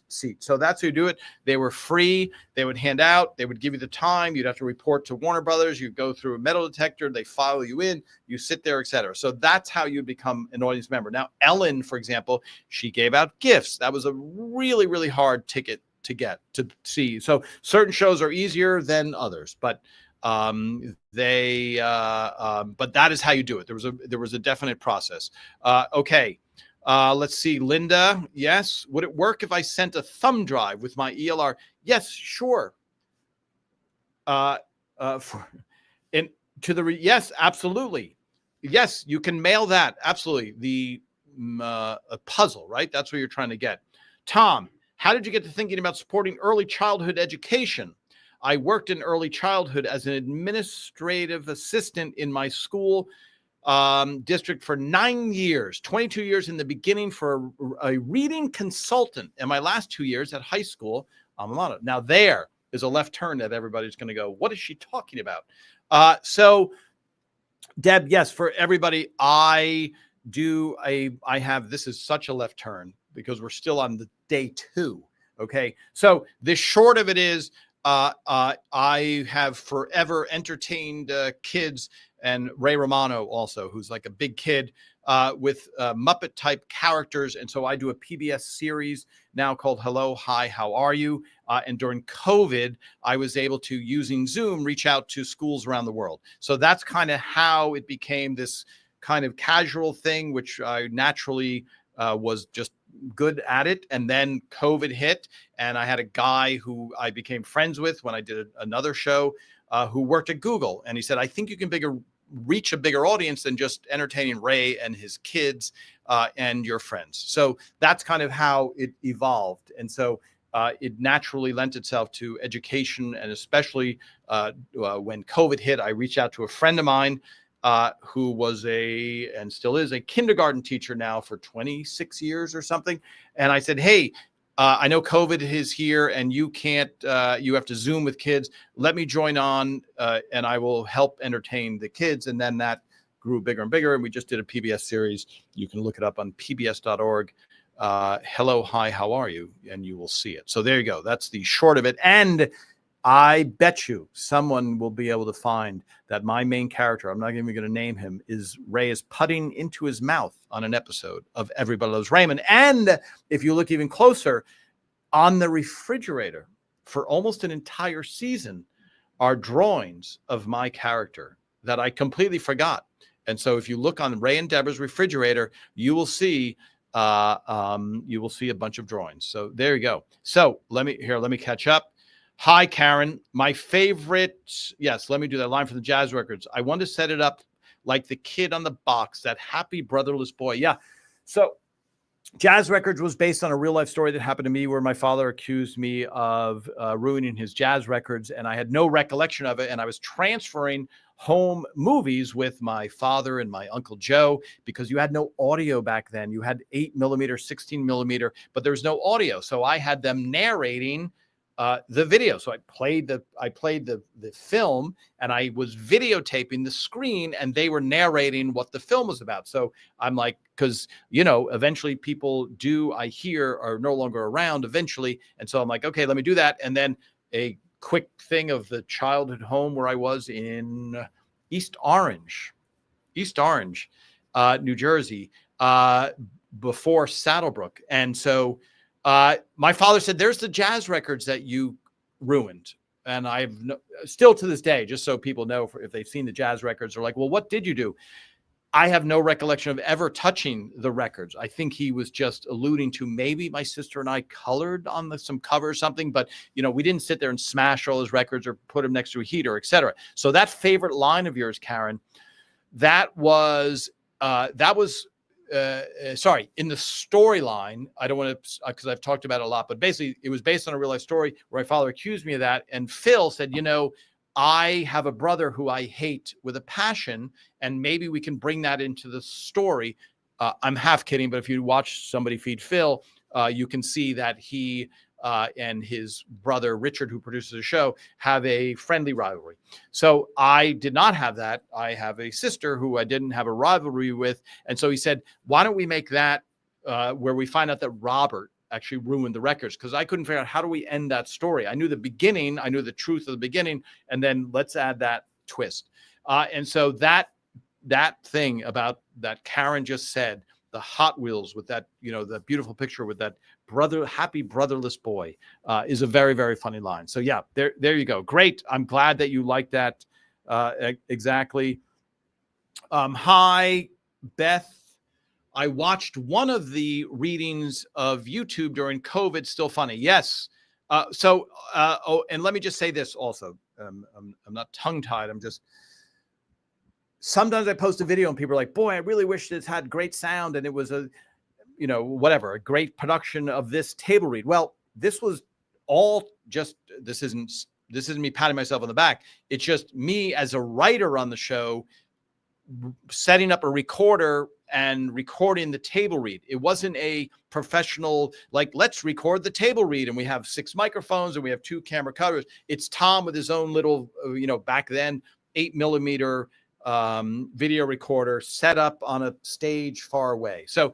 seat. So that's how you do it. They were free. They would hand out. They would give you the time. You'd have to report to Warner Brothers. You go through a metal detector. They file you in. You sit there, etc. So that's how you become an audience member. Now, Ellen, for example, she gave out gifts. That was a really, really hard ticket to get to see. So certain shows are easier than others, but but that is how you do it. There was a definite process. Okay. Let's see, Linda. Yes. Would it work if I sent a thumb drive with my ELR? Yes, sure. Yes, absolutely. Yes, you can mail that. Absolutely. A puzzle, right? That's what you're trying to get. Tom, how did you get to thinking about supporting early childhood education? I worked in early childhood as an administrative assistant in my school district for 9 years, 22 years in the beginning for a reading consultant, and my last 2 years at high school. Now there is a left turn that everybody's going to go, what is she talking about? So Deb, yes, for everybody, this is such a left turn because we're still on the day 2. Okay. So the short of it is, I have forever entertained kids, and Ray Romano also, who's like a big kid, with Muppet type characters. And so I do a PBS series now called Hello, Hi, How Are You? And during COVID, I was able to, using Zoom, reach out to schools around the world. So that's kind of how it became this kind of casual thing, which I naturally was just good at it. And then COVID hit, and I had a guy who I became friends with when I did another show, who worked at Google. And he said, I think you can reach a bigger audience than just entertaining Ray and his kids and your friends. So that's kind of how it evolved. And so it naturally lent itself to education. And especially when COVID hit, I reached out to a friend of mine who was and still is a kindergarten teacher now for 26 years or something. And I said, hey, I know COVID is here and you can't, you have to Zoom with kids. Let me join on and I will help entertain the kids. And then that grew bigger and bigger. And we just did a PBS series. You can look it up on pbs.org. Hello, Hi, How Are You? And you will see it. So there you go. That's the short of it. And I bet you someone will be able to find that my main character, I'm not even going to name him, Ray is putting into his mouth on an episode of Everybody Loves Raymond. And if you look even closer, on the refrigerator for almost an entire season are drawings of my character that I completely forgot. And so if you look on Ray and Deborah's refrigerator, you will see a bunch of drawings. So there you go. So let me catch up. Hi, Karen. My favorite. Yes, let me do that line from the Jazz Records. I want to set it up like the kid on the box, that happy brotherless boy. Yeah. So Jazz Records was based on a real life story that happened to me where my father accused me of ruining his jazz records, and I had no recollection of it. And I was transferring home movies with my father and my Uncle Joe because you had no audio back then. You had 8mm, 16mm, but there was no audio. So I had them narrating the video. So I played the film, and I was videotaping the screen, and they were narrating what the film was about. So I'm like, because eventually people I hear are no longer around eventually. And so I'm like, okay, let me do that. And then a quick thing of the childhood home where I was in East Orange, New Jersey, before Saddlebrook. And so my father said, there's the jazz records that you ruined. And still to this day, just so people know, if they've seen the jazz records, they're like, well, what did you do? I have no recollection of ever touching the records. I think he was just alluding to maybe my sister and I colored on some cover or something, but we didn't sit there and smash all his records or put them next to a heater, etc. So that favorite line of yours, Karen, that was sorry, in the storyline, I don't want to, because I've talked about it a lot, but basically it was based on a real life story where my father accused me of that. And Phil said, I have a brother who I hate with a passion, and maybe we can bring that into the story. I'm half kidding, but if you watch Somebody Feed Phil, you can see that he and his brother Richard, who produces the show, have a friendly rivalry. So I did not have that. I have a sister who I didn't have a rivalry with. And so he said, why don't we make that where we find out that Robert actually ruined the records, because I couldn't figure out how do we end that story. I knew the beginning, I knew the truth of the beginning, and then let's add that twist. And so that thing about that Karen just said, the Hot Wheels with that, the beautiful picture with that happy brotherless boy, is a very, very funny line. So yeah, there you go. Great. I'm glad that you like that. Exactly. Hi, Beth. I watched one of the readings of YouTube during COVID. Still funny. Yes. And let me just say this also. I'm not tongue-tied. Sometimes I post a video and people are like, boy, I really wish this had great sound and it was a great production of this table read. Well, this was all just, this isn't me patting myself on the back. It's just me as a writer on the show setting up a recorder and recording the table read. It wasn't a professional, like, let's record the table read and we have 6 microphones and we have 2 camera cutters. It's Tom with his own little, back then 8mm video recorder set up on a stage far away. So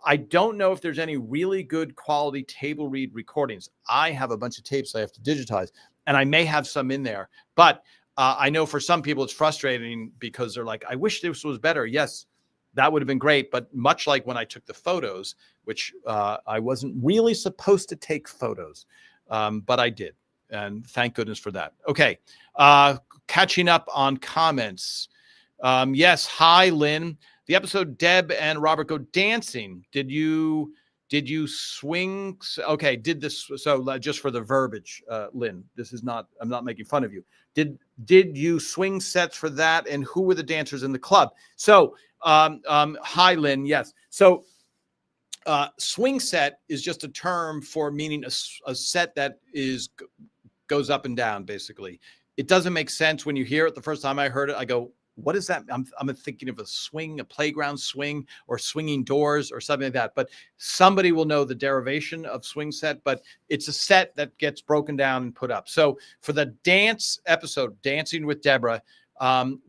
I don't know if there's any really good quality table read recordings. I have a bunch of tapes I have to digitize, and I may have some in there. But I know for some people it's frustrating because they're like, I wish this was better. Yes, that would have been great. But much like when I took the photos, which I wasn't really supposed to take photos, but I did. And thank goodness for that. Okay. Catching up on comments. Yes. Hi, Lynn. The episode Deb and Robert go dancing. Did you swing? Okay. Did this. So just for the verbiage, Lynn, this is not, I'm not making fun of you. Did you swing sets for that? And who were the dancers in the club? So, hi, Lynn. Yes. So, swing set is just a term for meaning a set that goes up and down, basically. It doesn't make sense when you hear it. The first time I heard it, I go, what is that? I'm thinking of a swing, a playground swing, or swinging doors or something like that. But somebody will know the derivation of swing set, but it's a set that gets broken down and put up. So for the dance episode, Dancing with Deborah,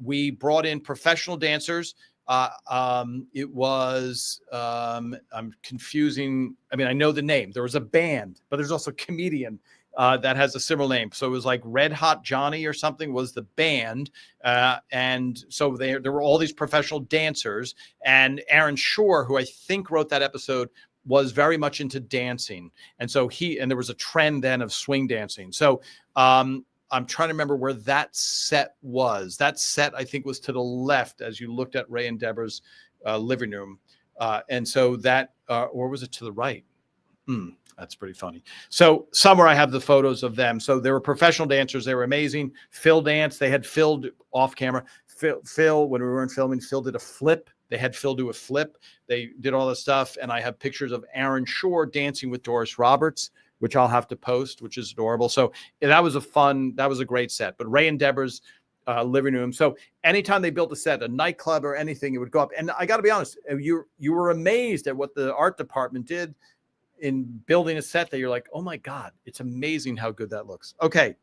we brought in professional dancers. It was, I'm confusing. I mean, I know the name. There was a band, but there's also a comedian that has a similar name. So it was like Red Hot Johnny or something was the band. And so there were all these professional dancers, and Aaron Shore, who I think wrote that episode, was very much into dancing. And so there was a trend then of swing dancing. So, I'm trying to remember where that set was. That set, I think, was to the left as you looked at Ray and Deborah's living room. And so that, or was it to the right? That's pretty funny. So somewhere I have the photos of them. So they were professional dancers. They were amazing. Phil danced. They had Phil off camera. Phil, when we weren't filming, Phil did a flip. They had Phil do a flip. They did all this stuff. And I have pictures of Aaron Shore dancing with Doris Roberts, which I'll have to post, which is adorable. So that was a great set. But Ray and Deborah's living room. So anytime they built a set, a nightclub or anything, it would go up. And I got to be honest, you were amazed at what the art department did in building a set that you're like, oh my God, it's amazing how good that looks. Okay.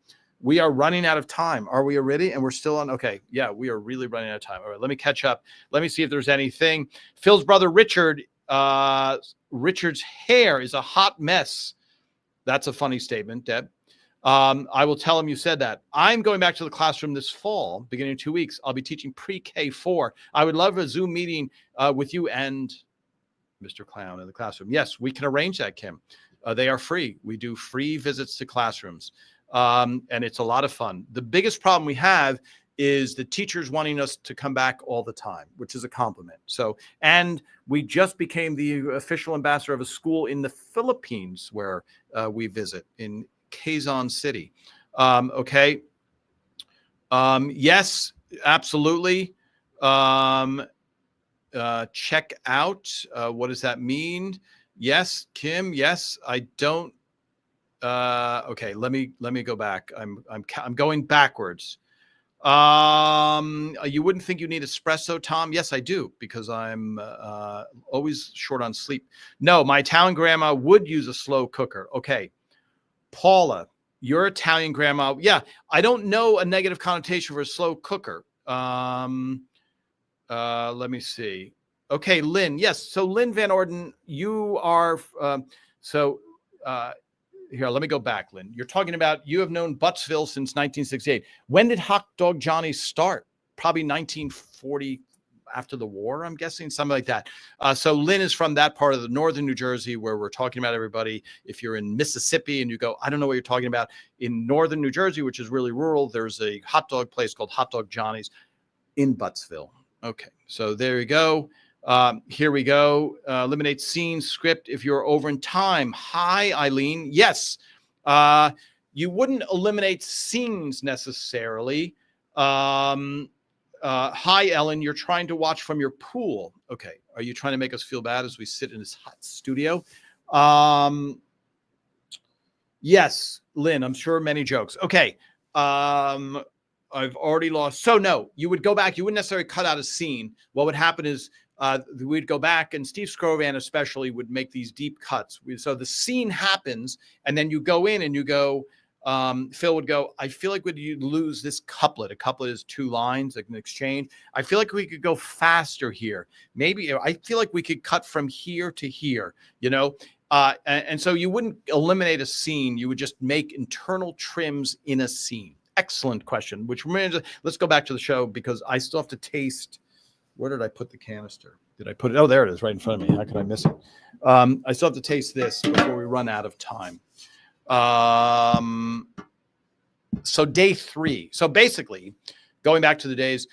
We are running out of time. Are we ready? And we're still on. Okay. Yeah, we are really running out of time. All right. Let me catch up. Let me see if there's anything. Phil's brother, Richard's hair is a hot mess. That's a funny statement, Deb. I will tell him you said that. I'm going back to the classroom this fall, beginning of 2 weeks. I'll be teaching pre-K4. I would love a Zoom meeting with you and Mr. Clown in the classroom. Yes, we can arrange that, Kim. They are free. We do free visits to classrooms. And it's a lot of fun. The biggest problem we have is the teachers wanting us to come back all the time, which is a compliment. So, and we just became the official ambassador of a school in the Philippines where we visit in Quezon City. Okay. Yes, absolutely. Check out. What does that mean? Yes, Kim. Yes, I don't. Okay, let me go back. I'm going backwards. You wouldn't think you need espresso, Tom? Yes, I do, because I'm always short on sleep. No, my Italian grandma would use a slow cooker. Okay. Paula, your Italian grandma. Yeah, I don't know a negative connotation for a slow cooker. Let me see. Okay, Lynn. Yes. So Lynn Van Orden, you are, here, let me go back, Lynn. You're talking about you have known Buttsville since 1968. When did Hot Dog Johnny's start? Probably 1940, after the war, I'm guessing, something like that. So Lynn is from that part of the northern New Jersey where we're talking about everybody. If you're in Mississippi and you go, I don't know what you're talking about. In northern New Jersey, which is really rural, there's a hot dog place called Hot Dog Johnny's in Buttsville. Okay, so there you go. Here we go. Eliminate scene script if you're over in time. Hi, Eileen. Yes. You wouldn't eliminate scenes necessarily. Hi, Ellen. You're trying to watch from your pool. Okay. Are you trying to make us feel bad as we sit in this hot studio? Yes, Lynn, I'm sure many jokes. Okay. I've already lost. So no, you would go back. You wouldn't necessarily cut out a scene. What would happen is we'd go back, and Steve Scrovan especially would make these deep cuts. So the scene happens, and then you go in and you go, Phil would go, I feel like when you lose this couplet, a couplet is 2 lines, like an exchange. I feel like we could go faster here. Maybe I feel like we could cut from here to here, and so you wouldn't eliminate a scene. You would just make internal trims in a scene. Excellent question, which reminds us, let's go back to the show because I still have to taste. Where did I put the canister? Did I put it? Oh, there it is right in front of me. How could I miss it? I still have to taste this before we run out of time. So day 3. So basically, going back to the days,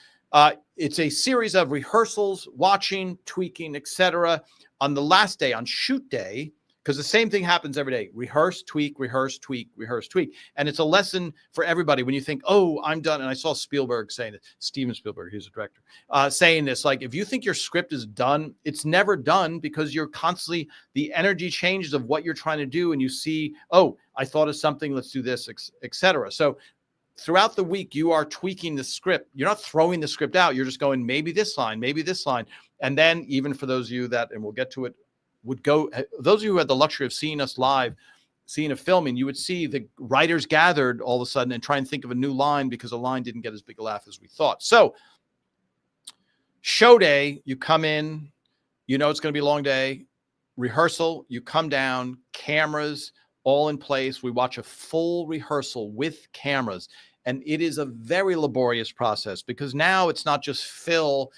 it's a series of rehearsals, watching, tweaking, etc. On the last day, on shoot day, because the same thing happens every day. Rehearse, tweak, rehearse, tweak, rehearse, tweak. And it's a lesson for everybody when you think, oh, I'm done. And I saw Spielberg saying it, Steven Spielberg, he's a director, saying this, like, if you think your script is done, it's never done because you're constantly, the energy changes of what you're trying to do. And you see, oh, I thought of something, let's do this, etc. So throughout the week, you are tweaking the script. You're not throwing the script out. You're just going, maybe this line, maybe this line. And then even for those of you that, and we'll get to it, would go, those of you who had the luxury of seeing us live, seeing a filming, you would see the writers gathered all of a sudden and try and think of a new line because a line didn't get as big a laugh as we thought. So show day, you come in, it's going to be a long day. Rehearsal, you come down, cameras all in place. We watch a full rehearsal with cameras. And it is a very laborious process because now it's not just Phil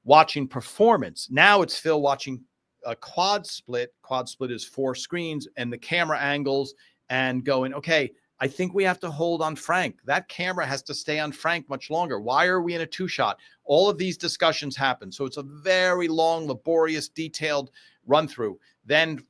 watching performance. Now it's Phil watching a quad split. Quad split is 4 screens and the camera angles and going, okay, I think we have to hold on Frank. That camera has to stay on Frank much longer. Why are we in a 2-shot? All of these discussions happen. So it's a very long, laborious, detailed run through. Then,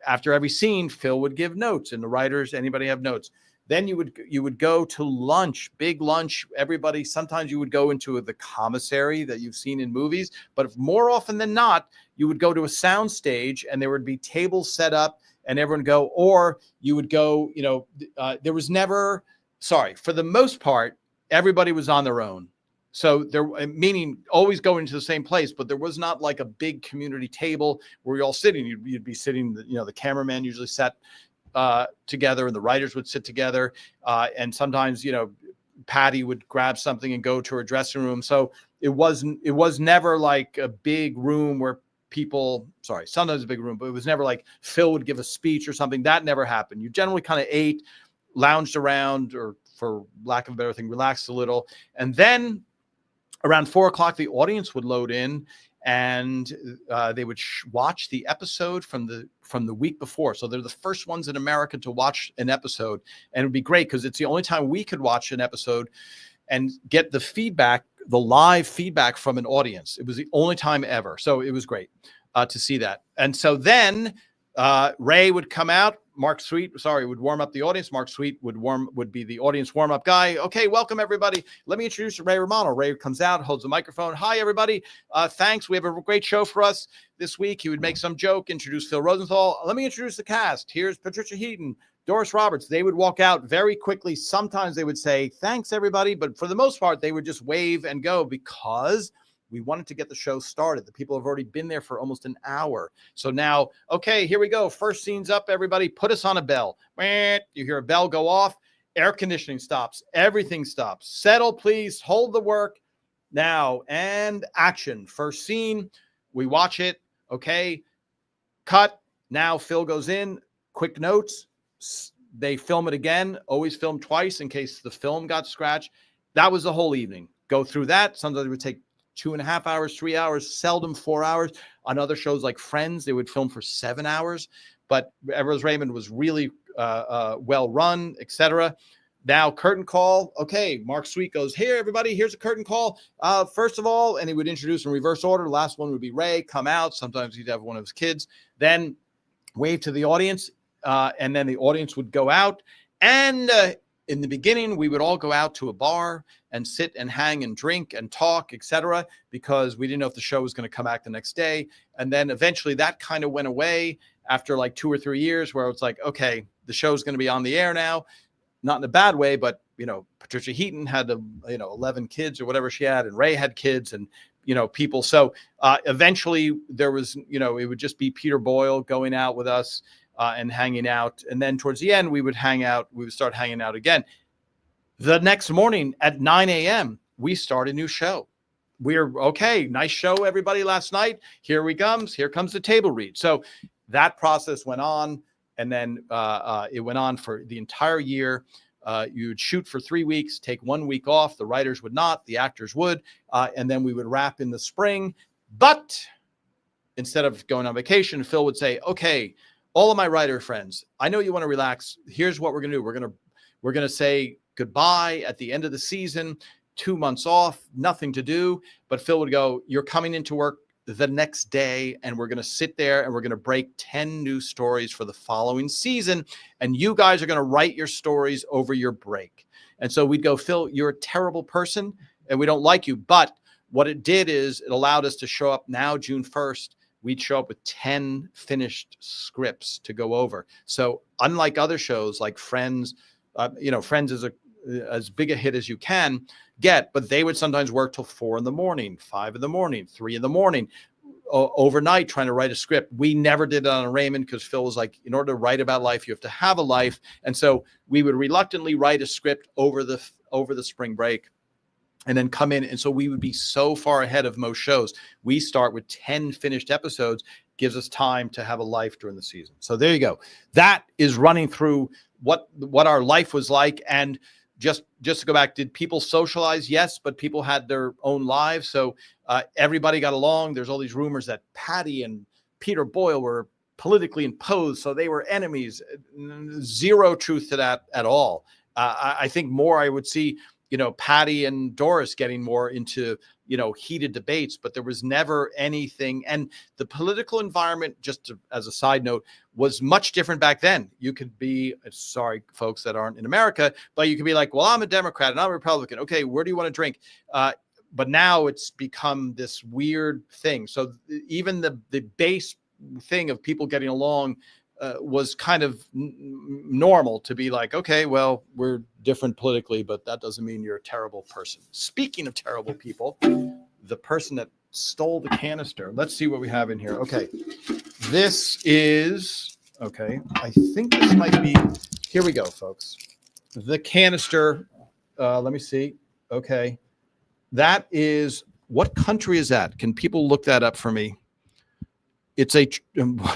after every scene, Phil would give notes and the writers, anybody have notes. Then you would go to lunch, big lunch. Everybody, sometimes you would go into the commissary that you've seen in movies, but more often than not, you would go to a sound stage and there would be tables set up and everyone go, or you would go, there was never, for the most part, everybody was on their own. So there, meaning always going to the same place, but there was not like a big community table where you're all sitting. You'd be sitting, the cameraman usually sat together and the writers would sit together. And sometimes, Patty would grab something and go to her dressing room. So it was never like a big room where people, sometimes a big room, but it was never like Phil would give a speech or something. That never happened. You generally kind of ate, lounged around, or for lack of a better thing, relaxed a little. And then around 4:00, the audience would load in and they would watch the episode from the week before. So they're the first ones in America to watch an episode. And it would be great because it's the only time we could watch an episode and get the feedback, the live feedback from an audience. It was the only time ever. So it was great to see that. And so then Ray would come out. Mark Sweet, would warm up the audience. Mark Sweet would be the audience warm-up guy. Okay, welcome everybody. Let me introduce Ray Romano. Ray comes out, holds the microphone. Hi, everybody. Thanks. We have a great show for us this week. He would make some joke, introduce Phil Rosenthal. Let me introduce the cast. Here's Patricia Heaton, Doris Roberts. They would walk out very quickly. Sometimes they would say, thanks, everybody. But for the most part, they would just wave and go because we wanted to get the show started. The people have already been there for almost an hour. So now, okay, here we go. First scene's up, everybody. Put us on a bell. You hear a bell go off. Air conditioning stops. Everything stops. Settle, please. Hold the work. Now, and action. First scene. We watch it. Okay. Cut. Now Phil goes in. Quick notes. They film it again. Always film twice in case the film got scratched. That was the whole evening. Go through that. Sometimes it would take 2.5 hours, 3 hours, seldom 4 hours. On other shows like Friends, they would film for 7 hours. But Everybody Loves Raymond was really well run, etc. Now, curtain call. Okay, Mark Sweet goes, here, everybody, here's a curtain call. First of all, and he would introduce in reverse order. Last one would be Ray, come out. Sometimes he'd have one of his kids. Then wave to the audience, and then the audience would go out. And in the beginning, we would all go out to a bar and sit and hang and drink and talk, etc., because we didn't know if the show was going to come back the next day. And then eventually that kind of went away after like 2 or 3 years where it's like, okay, the show's going to be on the air now. Not in a bad way, but, Patricia Heaton had, 11 kids or whatever she had, and Ray had kids and, people. So eventually there was, it would just be Peter Boyle going out with us. and hanging out. And then towards the end, we would start hanging out again. The next morning at 9 a.m., we start a new show. We're okay. Nice show, everybody, last night. Here comes the table read. So that process went on, and then it went on for the entire year. You would shoot for 3 weeks, take 1 week off. The writers would not, the actors would, and then we would wrap in the spring. But instead of going on vacation, Phil would say, okay, all of my writer friends, I know you want to relax. Here's what we're going to do. We're going to say goodbye at the end of the season, 2 months off, nothing to do. But Phil would go, you're coming into work the next day, and we're going to sit there and we're going to break 10 new stories for the following season. And you guys are going to write your stories over your break. And so we'd go, Phil, you're a terrible person and we don't like you. But what it did is it allowed us to show up now, June 1st. We'd show up with 10 finished scripts to go over. So unlike other shows like Friends, Friends is as big a hit as you can get, but they would sometimes work till 4 a.m, 5 a.m, 3 a.m, overnight trying to write a script. We never did it on Raymond because Phil was like, in order to write about life, you have to have a life. And so we would reluctantly write a script over the spring break and then come in. And so we would be so far ahead of most shows. We start with 10 finished episodes, gives us time to have a life during the season. So there you go. That is running through what our life was like. And just to go back, did people socialize? Yes, but people had their own lives. So everybody got along. There's all these rumors that Patty and Peter Boyle were politically imposed, so they were enemies. Zero truth to that at all. I think more I would see, Patty and Doris getting more into, heated debates, but there was never anything. And the political environment, as a side note, was much different back then. You could be, sorry, folks that aren't in America, but you could be like, well, I'm a Democrat and I'm a Republican. Okay, where do you want to drink? But now it's become this weird thing. So even the base thing of people getting along was kind of normal to be like, okay, well, we're different politically, but that doesn't mean you're a terrible person. Speaking of terrible people, the person that stole the canister, let's see what we have in here. Okay, this is, okay, I think this might be, here we go, folks. The canister, let me see. Okay, that is, what country is that? Can people look that up for me? It's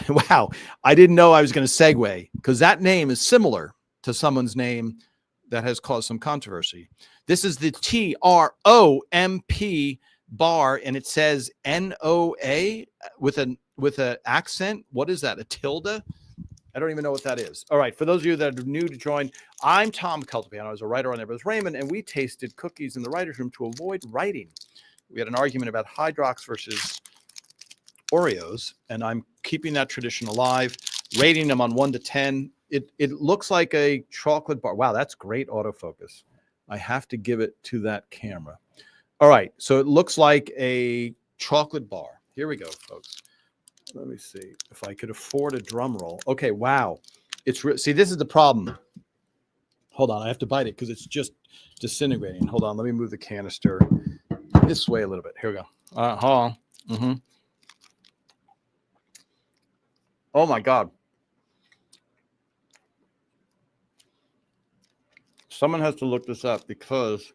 wow. I didn't know I was going to segue because that name is similar to someone's name that has caused some controversy. This is the TROMP bar, and it says NOA with an accent. What is that? A tilde? I don't even know what that is. All right. For those of you that are new to join, I'm Tom Caltabiano. I was a writer on Everybody Loves Raymond, and we tasted cookies in the writer's room to avoid writing. We had an argument about Hydrox versus Oreos, and I'm keeping that tradition alive, rating them on 1 to 10. It looks like a chocolate bar. Wow, that's great autofocus. I have to give it to that camera. All right, so it looks like a chocolate bar. Here we go, folks. Let me see if I could afford a drum roll. Okay, wow. See, this is the problem. Hold on, I have to bite it because it's just disintegrating. Hold on, let me move the canister this way a little bit. Here we go. Hold on. Mm-hmm. Oh my God. Someone has to look this up because,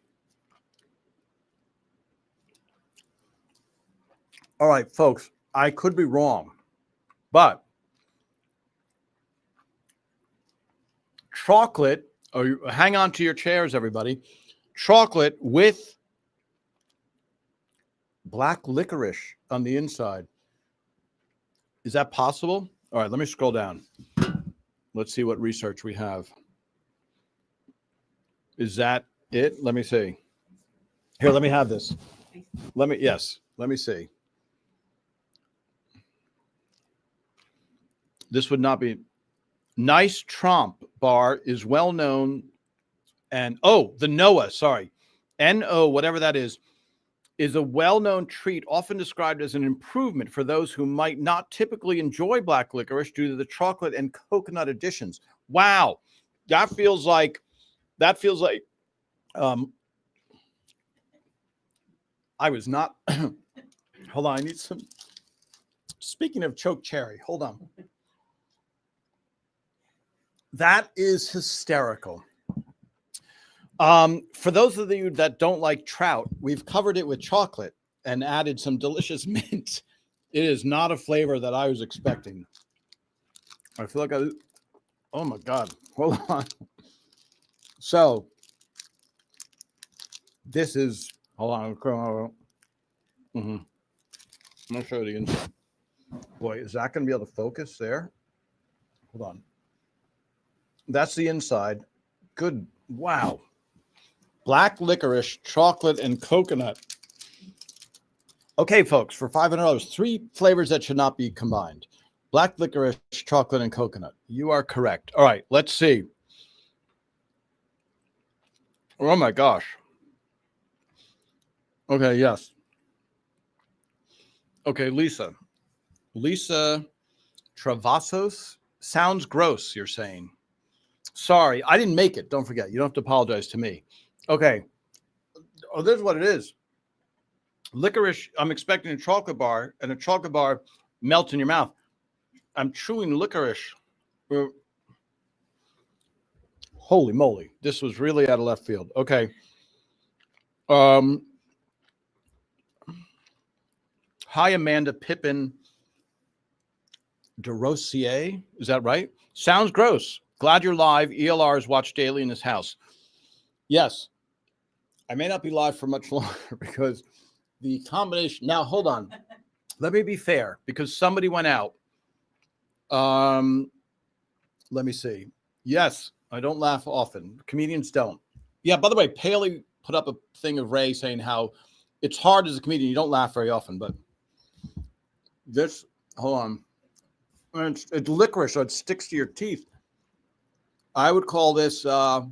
all right, folks, I could be wrong, but chocolate, hang on to your chairs, everybody. Chocolate with black licorice on the inside. Is that possible? All right, let me scroll down. Let's see what research we have. Is that it? Let me see. Here, let me have this. Let me see. This would not be. Nice Trump bar is well known. And the Noah, sorry. NO, whatever that is a well-known treat often described as an improvement for those who might not typically enjoy black licorice due to the chocolate and coconut additions. Wow. That feels like I was not hold on, I need some. Speaking of choke cherry, hold on. That is hysterical. For those of you that don't like trout, we've covered it with chocolate and added some delicious mint. It is not a flavor that I was expecting. I feel like oh my God, hold on. So this is, hold on. Mm-hmm. I'm going to show you the inside. Boy, is that going to be able to focus there? Hold on. That's the inside. Good. Wow. Black licorice, chocolate, and coconut. Okay, folks, for $500, 3 flavors that should not be combined. Black licorice, chocolate, and coconut. You are correct. All right, let's see. Oh my gosh. Okay, yes. Okay, Lisa. Lisa Travasos. Sounds gross, you're saying. Sorry, I didn't make it. Don't forget. You don't have to apologize to me. Okay. Oh, this is what it is. Licorice, I'm expecting a chocolate bar, and a chocolate bar melts in your mouth. I'm chewing licorice. Holy moly. This was really out of left field. Okay. Hi, Amanda Pippin de Rossier. Is that right? Sounds gross. Glad you're live. ELRs watch daily in this house. Yes. I may not be live for much longer because the combination. Now, hold on. Let me be fair because somebody went out. Let me see. Yes, I don't laugh often. Comedians don't. Yeah, by the way, Paley put up a thing of Ray saying how it's hard as a comedian. You don't laugh very often, but this, hold on. It's licorice, so it sticks to your teeth. I would call this, I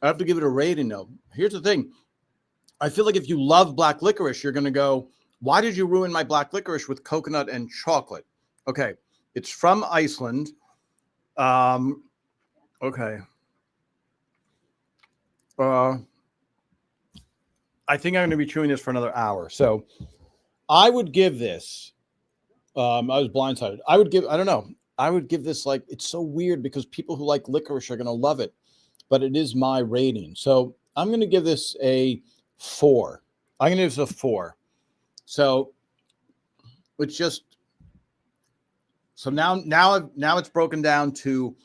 have to give it a rating though. Here's the thing. I feel like if you love black licorice, you're going to go, why did you ruin my black licorice with coconut and chocolate? Okay. It's from Iceland. Okay. I think I'm going to be chewing this for another hour. So I would give this, I was blindsided. I don't know. I would give this like, it's so weird because people who like licorice are going to love it, but it is my rating. So I'm going to give this a 4. I'm going to give this a 4. So it's just, so now it's broken down to,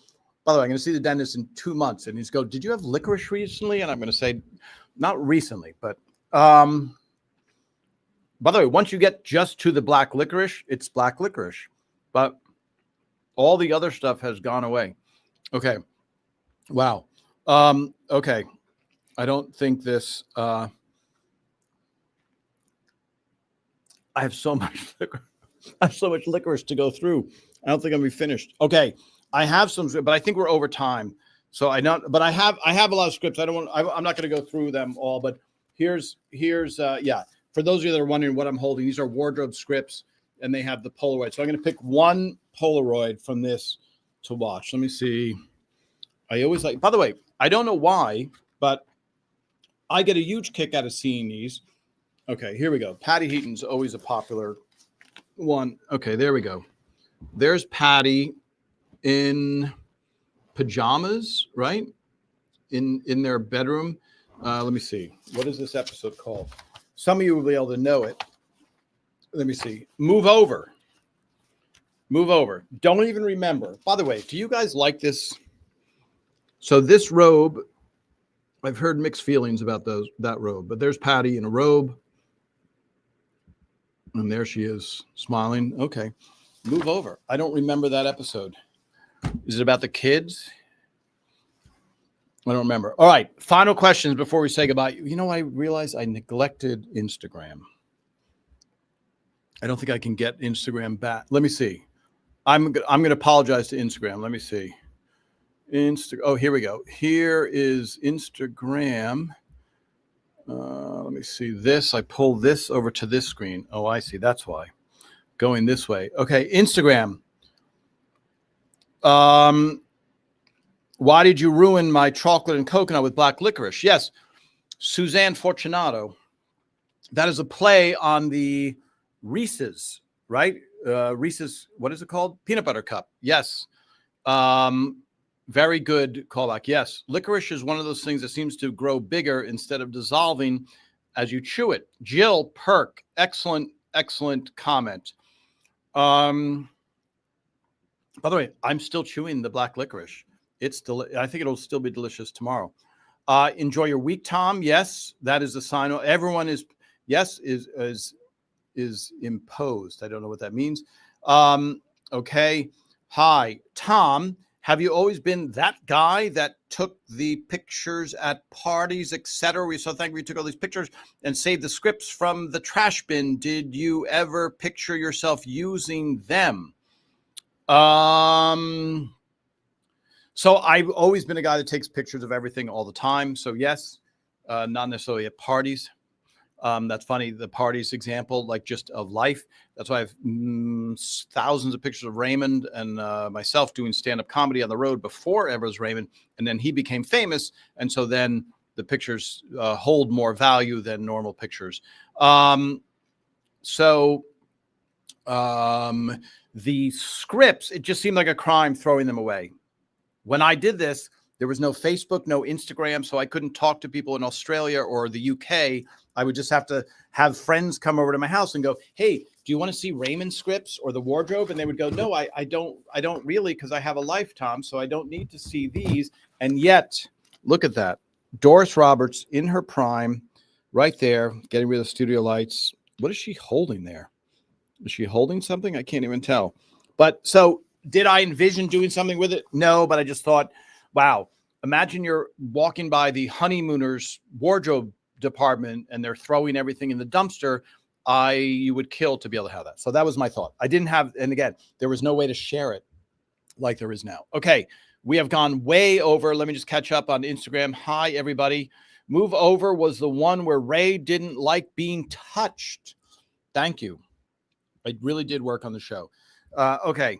by the way, I'm going to see the dentist in 2 months and he's go, did you have licorice recently? And I'm going to say, not recently, but, by the way, once you get just to the black licorice, it's black licorice, but all the other stuff has gone away. Okay. Wow. Okay. I don't think this, I have so much licorice. I have so much licorice to go through. I don't think I'm gonna be finished. Okay. I have some, but I think we're over time. So I have a lot of scripts. I'm not going to go through them all, but here's yeah. For those of you that are wondering what I'm holding, these are wardrobe scripts and they have the Polaroid. So I'm going to pick one Polaroid from this to watch. Let me see. I always like, by the way, I don't know why, but I get a huge kick out of seeing these. Okay, here we go. Patty Heaton's always a popular one. Okay, there we go. There's Patty in pajamas, right? In their bedroom. Let me see. What is this episode called? Some of you will be able to know it. Let me see. Move over. Move over. Don't even remember. By the way, do you guys like this? So this robe, I've heard mixed feelings about that robe, but there's Patty in a robe. And there she is smiling. Okay. Move over. I don't remember that episode. Is it about the kids? I don't remember. All right. Final questions before we say goodbye. You know, I realized I neglected Instagram. I don't think I can get Instagram back. Let me see. I'm going to apologize to Instagram. Let me see. Oh, here we go. Here is Instagram. Let me see this. I pull this over to this screen. Oh, I see. That's why. Going this way. Okay. Instagram. Why did you ruin my chocolate and coconut with black licorice? Yes. Suzanne Fortunato. That is a play on the Reese's, right? Reese's, what is it called? Peanut butter cup. Yes. Very good callback. Yes, licorice is one of those things that seems to grow bigger instead of dissolving as you chew it. Jill Perk, excellent, excellent comment. By the way, I'm still chewing the black licorice. I think it'll still be delicious tomorrow. Enjoy your week, Tom. Yes, that is the sign. Everyone is imposed. I don't know what that means. Okay. Hi, Tom. Have you always been that guy that took the pictures at parties, etc.? We so thankful you took all these pictures and saved the scripts from the trash bin. Did you ever picture yourself using them? So I've always been a guy that takes pictures of everything all the time. So yes, not necessarily at parties. That's funny. The parties example, like just of life. That's why I have thousands of pictures of Raymond and myself doing stand-up comedy on the road before Everybody Loves Raymond. And then he became famous. And so then the pictures hold more value than normal pictures. The scripts, it just seemed like a crime throwing them away. When I did this, there was no Facebook, no Instagram, so I couldn't talk to people in Australia or the UK. I would just have to have friends come over to my house and go, hey, do you want to see Raymond scripts or the wardrobe? And they would go, no, I don't really, because I have a life, Tom, so I don't need to see these. And yet, look at that. Doris Roberts in her prime, right there, getting rid of the studio lights. What is she holding there? Is she holding something? I can't even tell. But so did I envision doing something with it? No, but I just thought, wow, imagine you're walking by the honeymooners wardrobe department and they're throwing everything in the dumpster. You would kill to be able to have that. So that was my thought. I didn't have, and again, there was no way to share it like there is now. Okay, we have gone way over. Let me just catch up on Instagram. Hi, everybody. Move Over was the one where Ray didn't like being touched. Thank you. It really did work on the show. Okay.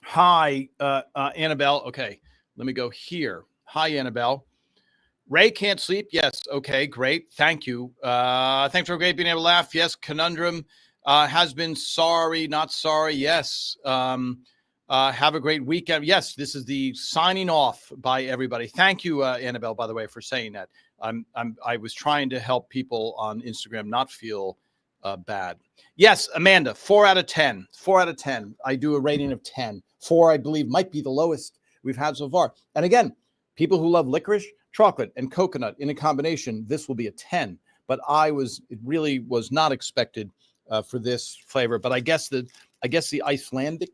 Hi, Annabelle. Okay. Let me go here. Hi, Annabelle. Ray can't sleep. Yes. Okay, great. Thank you. Thanks for great being able to laugh. Yes. Conundrum has been sorry, not sorry. Yes. Have a great weekend. Yes, this is the signing off by everybody. Thank you, Annabelle, by the way, for saying that. I was trying to help people on Instagram not feel bad. Yes, Amanda, 4 out of 10. 4 out of 10. I do a rating of 10. 4, I believe, might be the lowest we've had so far. And again, people who love licorice, chocolate, and coconut in a combination, this will be a 10. But it really was not expected for this flavor. But I guess the Icelandic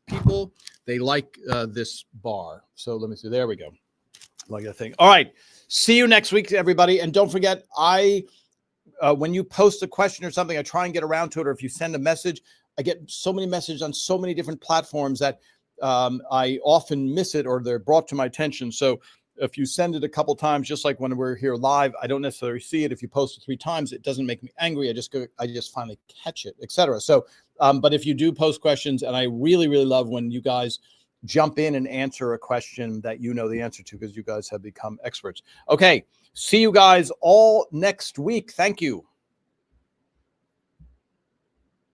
people, they like this bar. So let me see. There we go. Like that thing. All right. See you next week, everybody. And don't forget, when you post a question or something, I try and get around to it. Or if you send a message, I get so many messages on so many different platforms that I often miss it or they're brought to my attention. So if you send it a couple times, just like when we're here live, I don't necessarily see it. If you post it 3 times, it doesn't make me angry. I just finally catch it, etc. So, but if you do post questions, and I really, really love when you guys jump in and answer a question that you know the answer to, because you guys have become experts. Okay. See you guys all next week. Thank you.